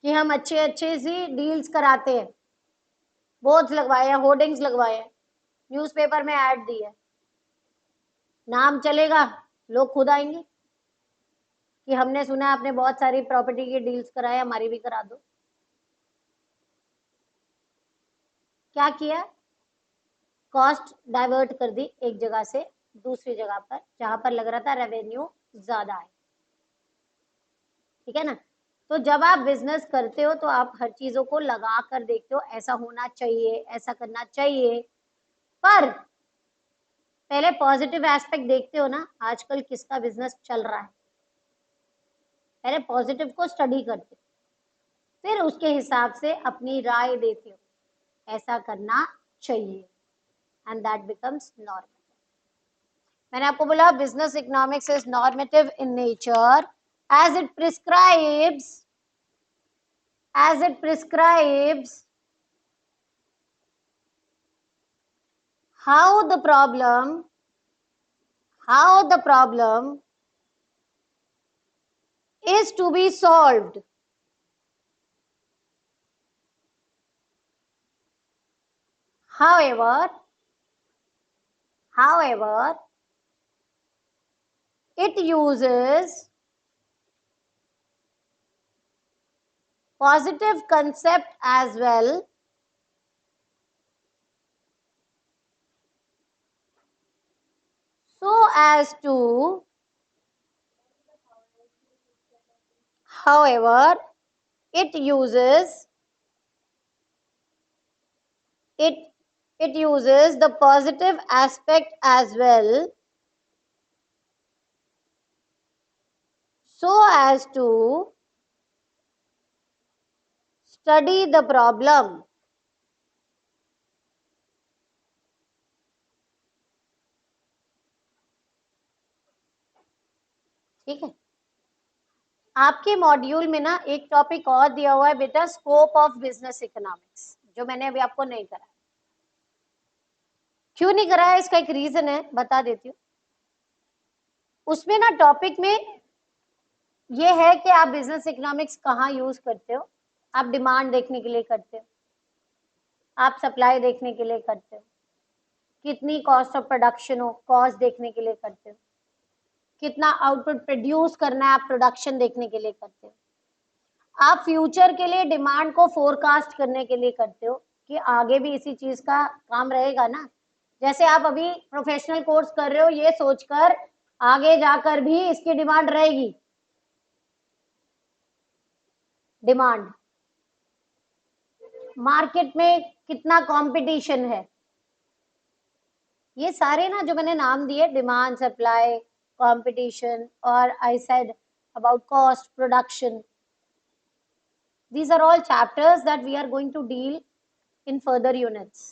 A: कि हम अच्छे अच्छे सी डील्स कराते हैं, बोर्ड्स लगवाए हैं, होर्डिंग्स लगवाए हैं, न्यूज़पेपर में ऐड दी है, नाम चलेगा, लोग खुद आएंगे कि हमने सुना है आपने बहुत सारी प्रॉपर्टी की डील्स कराए, हमारी भी करा दो। क्या किया, कॉस्ट डाइवर्ट कर दी एक जगह से दूसरी जगह पर, जहां पर लग रहा था रेवेन्यू ज्यादा है। ठीक है ना, तो जब आप बिजनेस करते हो तो आप हर चीजों को लगा कर देखते हो, ऐसा होना चाहिए, ऐसा करना चाहिए, पर पहले पॉजिटिव एस्पेक्ट देखते हो ना, आजकल किसका बिजनेस चल रहा है, पहले पॉजिटिव को स्टडी करते हो, फिर उसके हिसाब से अपनी राय देते हो, ऐसा करना चाहिए, एंड दैट बिकम्स नॉर्मल। मैंने आपको बोला business economics is normative in nature as it prescribes how the problem is to be solved. However, it uses positive concept as well so as to, however, it uses the positive aspect as well so as to study the problem. ठीक है, आपके module में ना एक topic और दिया हुआ है बेटा, स्कोप ऑफ बिजनेस इकोनॉमिक्स, जो मैंने अभी आपको नहीं कराया। क्यों नहीं कराया, इसका एक रीजन है, बता देती हूँ। उसमें ना टॉपिक में ये है कि आप बिजनेस इकोनॉमिक्स कहाँ यूज करते हो। आप डिमांड देखने के लिए करते हो, आप सप्लाई देखने के लिए करते हो, कितनी कॉस्ट ऑफ प्रोडक्शन हो, कॉस्ट देखने के लिए करते हो, कितना आउटपुट प्रोड्यूस करना है, आप प्रोडक्शन देखने के लिए करते हो। आप फ्यूचर के लिए डिमांड को फोरकास्ट करने के लिए करते हो कि आगे भी इसी चीज का काम रहेगा ना। जैसे आप अभी प्रोफेशनल कोर्स कर रहे हो ये सोचकर आगे जाकर भी इसकी डिमांड रहेगी। डिमांड, मार्केट में कितना कंपटीशन है, ये सारे ना जो मैंने नाम दिए, डिमांड, सप्लाई, कंपटीशन, और I said about cost, production, these are all chapters that we are going to deal in further units.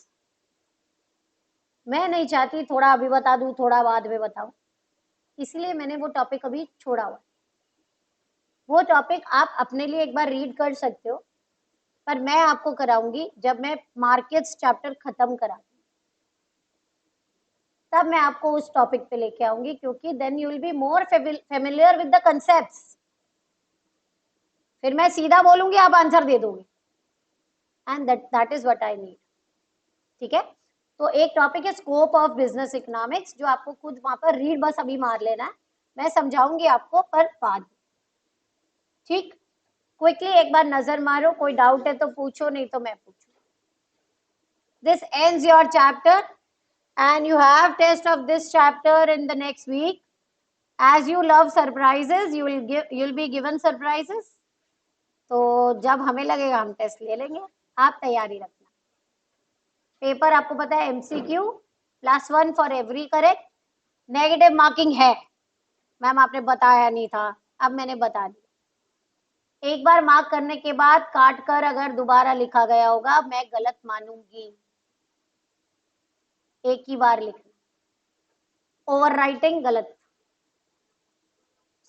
A: मैं नहीं चाहती थोड़ा अभी बता दूं थोड़ा बाद में बताऊं, इसलिए मैंने वो टॉपिक अभी छोड़ा हुआ। वो टॉपिक आप अपने लिए एक बार रीड कर सकते हो, पर मैं आपको कराऊंगी जब मैं मार्केट्स चैप्टर खत्म करा, तब मैं आपको उस टॉपिक पे लेके आऊंगी, क्योंकि then you will be more familiar with the concepts. फिर मैं सीधा बोलूंगी, आप आंसर दे दोगे, and that is what I need. ठीक है, तो एक टॉपिक है स्कोप ऑफ बिजनेस इकोनॉमिक्स, जो आपको खुद वहां पर रीड बस अभी मार लेना है, मैं समझाऊंगी आपको पर बाद। ठीक, क्विकली एक बार नजर मारो, कोई डाउट है तो पूछो, नहीं तो मैं पूछू। This ends your chapter and you have test of this chapter in the next week. As you love surprises, you'll be given surprises. तो जब हमें लगेगा हम टेस्ट ले लेंगे, आप तैयारी रखना। पेपर आपको पता है MCQ +1 for every correct, negative marking है। मैम आपने बताया नहीं था, अब मैंने बता दिया। एक बार मार्क करने के बाद काट कर अगर दोबारा लिखा गया होगा मैं गलत मानूंगी, एक ही बार लिखना, ओवर राइटिंग गलत।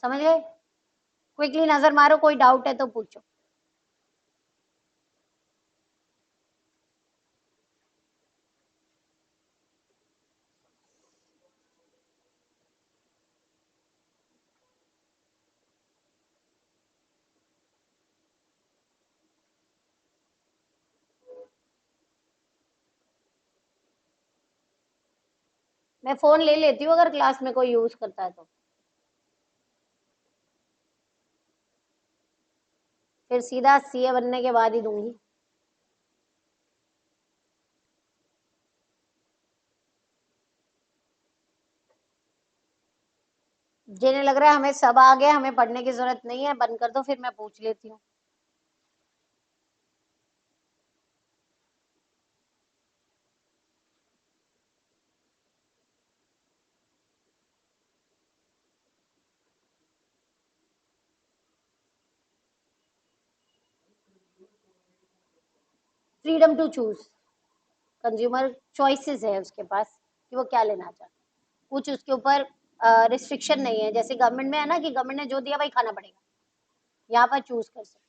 A: समझ गए? क्विकली नजर मारो, कोई डाउट है तो पूछो। मैं फोन ले लेती हूँ अगर क्लास में कोई यूज करता है तो, फिर सीधा सीए बनने के बाद ही दूंगी। जिन्हें लग रहा है हमें सब आ गया, हमें पढ़ने की जरूरत नहीं है, बंद कर दो, फिर मैं पूछ लेती हूँ। Freedom to choose, consumer choices है उसके पास कि वो क्या लेना चाहता है, कुछ उसके ऊपर रिस्ट्रिक्शन नहीं है। जैसे गवर्नमेंट में है ना कि गवर्नमेंट ने जो दिया वही खाना पड़ेगा, यहाँ पर चूज कर सकते।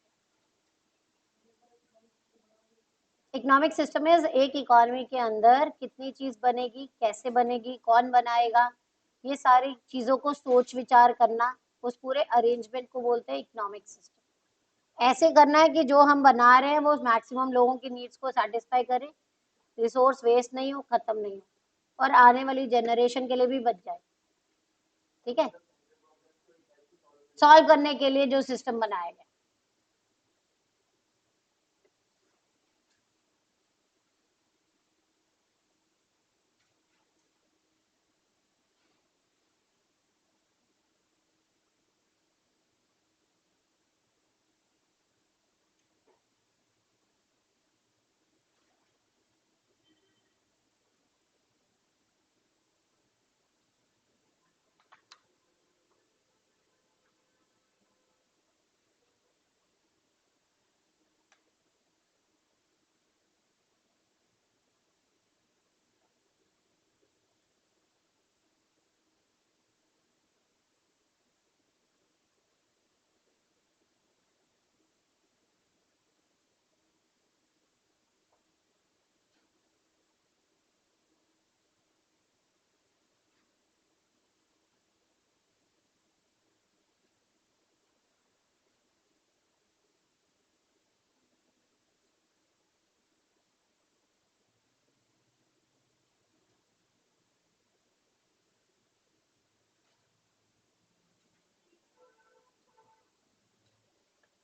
A: इकोनॉमिक सिस्टम में एक इकोनॉमी के अंदर कितनी चीज बनेगी, कैसे बनेगी, कौन बनाएगा, ये सारी चीजों को सोच विचार करना, उस पूरे अरेंजमेंट को बोलते हैं इकोनॉमिक सिस्टम। ऐसे करना है कि जो हम बना रहे हैं वो मैक्सिमम लोगों की नीड्स को सेटिस्फाई करे, रिसोर्स वेस्ट नहीं हो, खत्म नहीं हो, और आने वाली जनरेशन के लिए भी बच जाए। ठीक है, सॉल्व करने के लिए जो सिस्टम बनाया गया।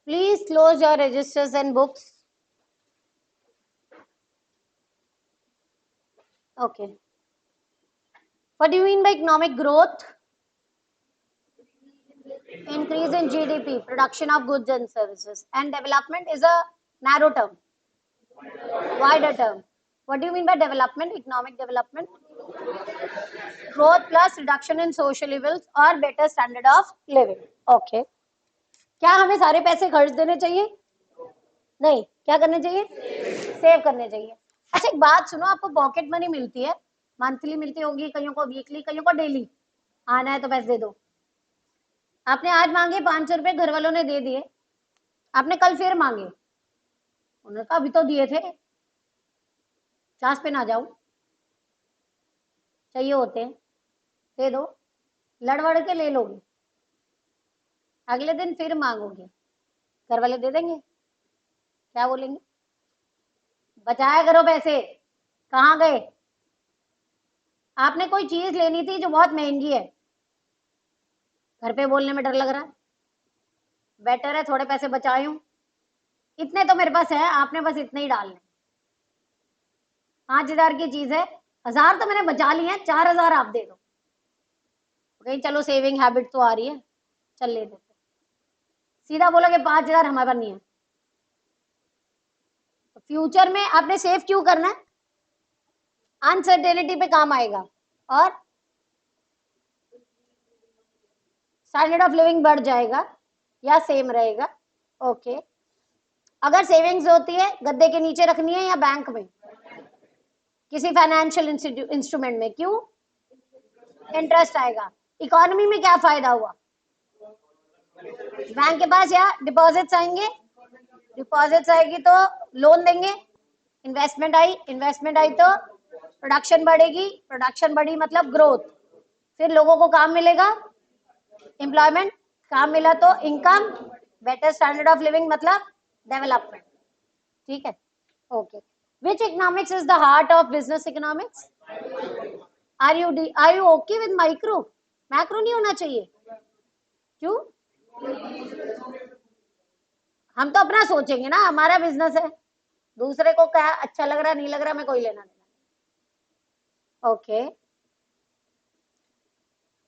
A: Please close your registers and books. Okay. What do you mean by economic growth? Increase in GDP, production of goods and services. And development is a narrow term, wider term. What do you mean by development? Economic development? Growth plus reduction in social evils or better standard of living. Okay. क्या हमें सारे पैसे खर्च देने चाहिए? नहीं. क्या करने चाहिए? सेव करने चाहिए. अच्छा एक बात सुनो, आपको पॉकेट मनी मिलती है, मंथली मिलती होगी, कईयों को वीकली, कईयों को डेली. आना है तो पैसे दे दो. आपने आज मांगे 500 रुपए, घर वालों ने दे दिए. आपने कल फिर मांगे, उन्होंने कहा अभी तो दिए थे, चास पे ना जाऊं, चाहिए होते हैं, दे दो. लड़वड़ के ले लोगे, अगले दिन फिर मांगोगे, घर वाले दे देंगे? क्या बोलेंगे? बचाया करो पैसे, कहाँ गए? आपने कोई चीज लेनी थी जो बहुत महंगी है, घर पे बोलने में डर लग रहा है, बेटर है थोड़े पैसे बचाए हूं, इतने तो मेरे पास है, आपने बस इतने ही डालने. 5,000 की चीज है, 1,000 तो मैंने बचा लिए हैं, 4,000 आप दे दो. कहीं चलो सेविंग हैबिट तो आ रही है, चल ले देते. सीधा बोलोगे 5,000 हमारे पास नहीं है. तो फ्यूचर में आपने सेव क्यों करना है? अनसर्टेनिटी पे काम आएगा और स्टैंडर्ड ऑफ लिविंग बढ़ जाएगा या सेम रहेगा. ओके. अगर सेविंग्स होती है गद्दे के नीचे रखनी है या बैंक में, किसी फाइनेंशियल इंस्ट्रूमेंट में, क्यों? इंटरेस्ट आएगा. इकोनॉमी में क्या फायदा हुआ? बैंक के पास या डिपॉजिट्स आएंगे, डिपॉजिट्स आएगी तो लोन देंगे, इन्वेस्टमेंट आई तो प्रोडक्शन बढ़ेगी, प्रोडक्शन बढ़ी मतलब ग्रोथ, फिर लोगों को काम मिलेगा, एम्प्लॉयमेंट, काम मिला तो income, better standard of living मतलब डेवलपमेंट. ठीक है. Okay. Which economics is the heart of business economics? Are you okay with micro? Macro नहीं होना चाहिए, क्यों? हम तो अपना सोचेंगे ना, हमारा बिजनेस है, दूसरे को क्या अच्छा लग रहा नहीं लग रहा मैं कोई लेना देना. Okay.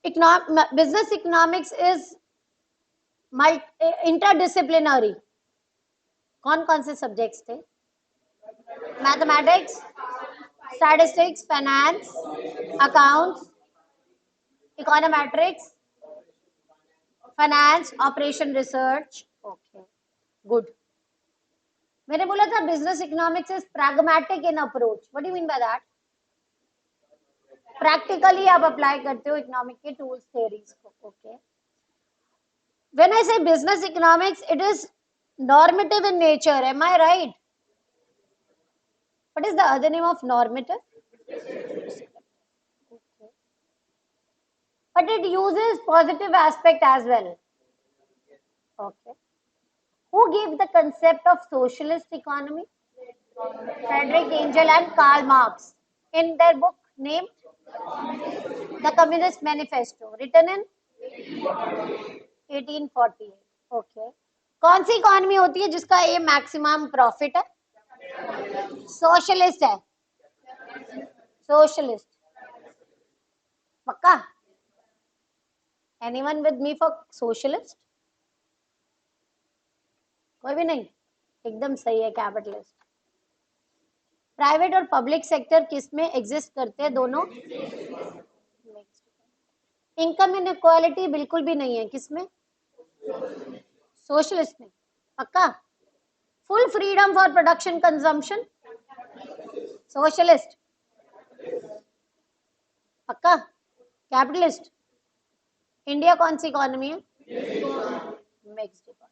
A: Business economics is interdisciplinary. कौन कौन से सब्जेक्ट्स थे? Mathematics, statistics, finance, accounts, econometrics, finance, operation research. Okay, good. मैंने बोला था business economics is pragmatic in approach. What do you mean by that? Practically आप अप्लाई करते हो इकोनॉमिक के टूल्स, थ्योरीज को. ओके. व्हेन आई से business economics, it is normative in nature, am I right? What is the other name of normative? Okay. But it uses positive aspect as well. Okay. Who gave the concept of socialist economy? Frederick Engel and Karl Marx in their book named The Communist Manifesto, written in 1848. Okay. कौन सी economy होती है जिसका ये maximum profit है? Socialist है. Socialist पक्का? Anyone with me for socialist? कोई भी नहीं? एकदम सही है, कैपिटलिस्ट. प्राइवेट और पब्लिक सेक्टर किस में एग्जिस्ट करते हैं? दोनों. इनकम इनइक्वालिटी बिल्कुल भी नहीं है, किसमें? सोशलिस्ट में. पक्का? Full freedom for production consumption? Socialist. पक्का? कैपिटलिस्ट. इंडिया कौन सी इकोनॉमी है? Mixed economy.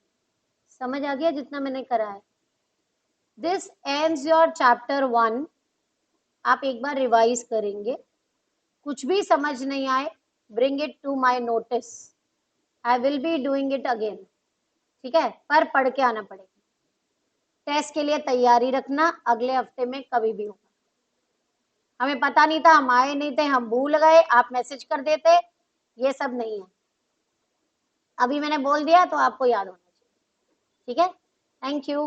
A: समझ आ गया जितना मैंने करा है? This ends your chapter 1. आप एक बार रिवाइज करेंगे, कुछ भी समझ नहीं आए bring it to my notice, I will be doing it again. ठीक है, पर पढ़ के आना पड़ेगा. टेस्ट के लिए तैयारी रखना, अगले हफ्ते में कभी भी होगा. हमें पता नहीं था, हम आए नहीं थे, हम भूल गए, आप मैसेज कर देते, ये सब नहीं है. अभी मैंने बोल दिया तो आपको याद होना चाहिए. ठीक है, थैंक यू।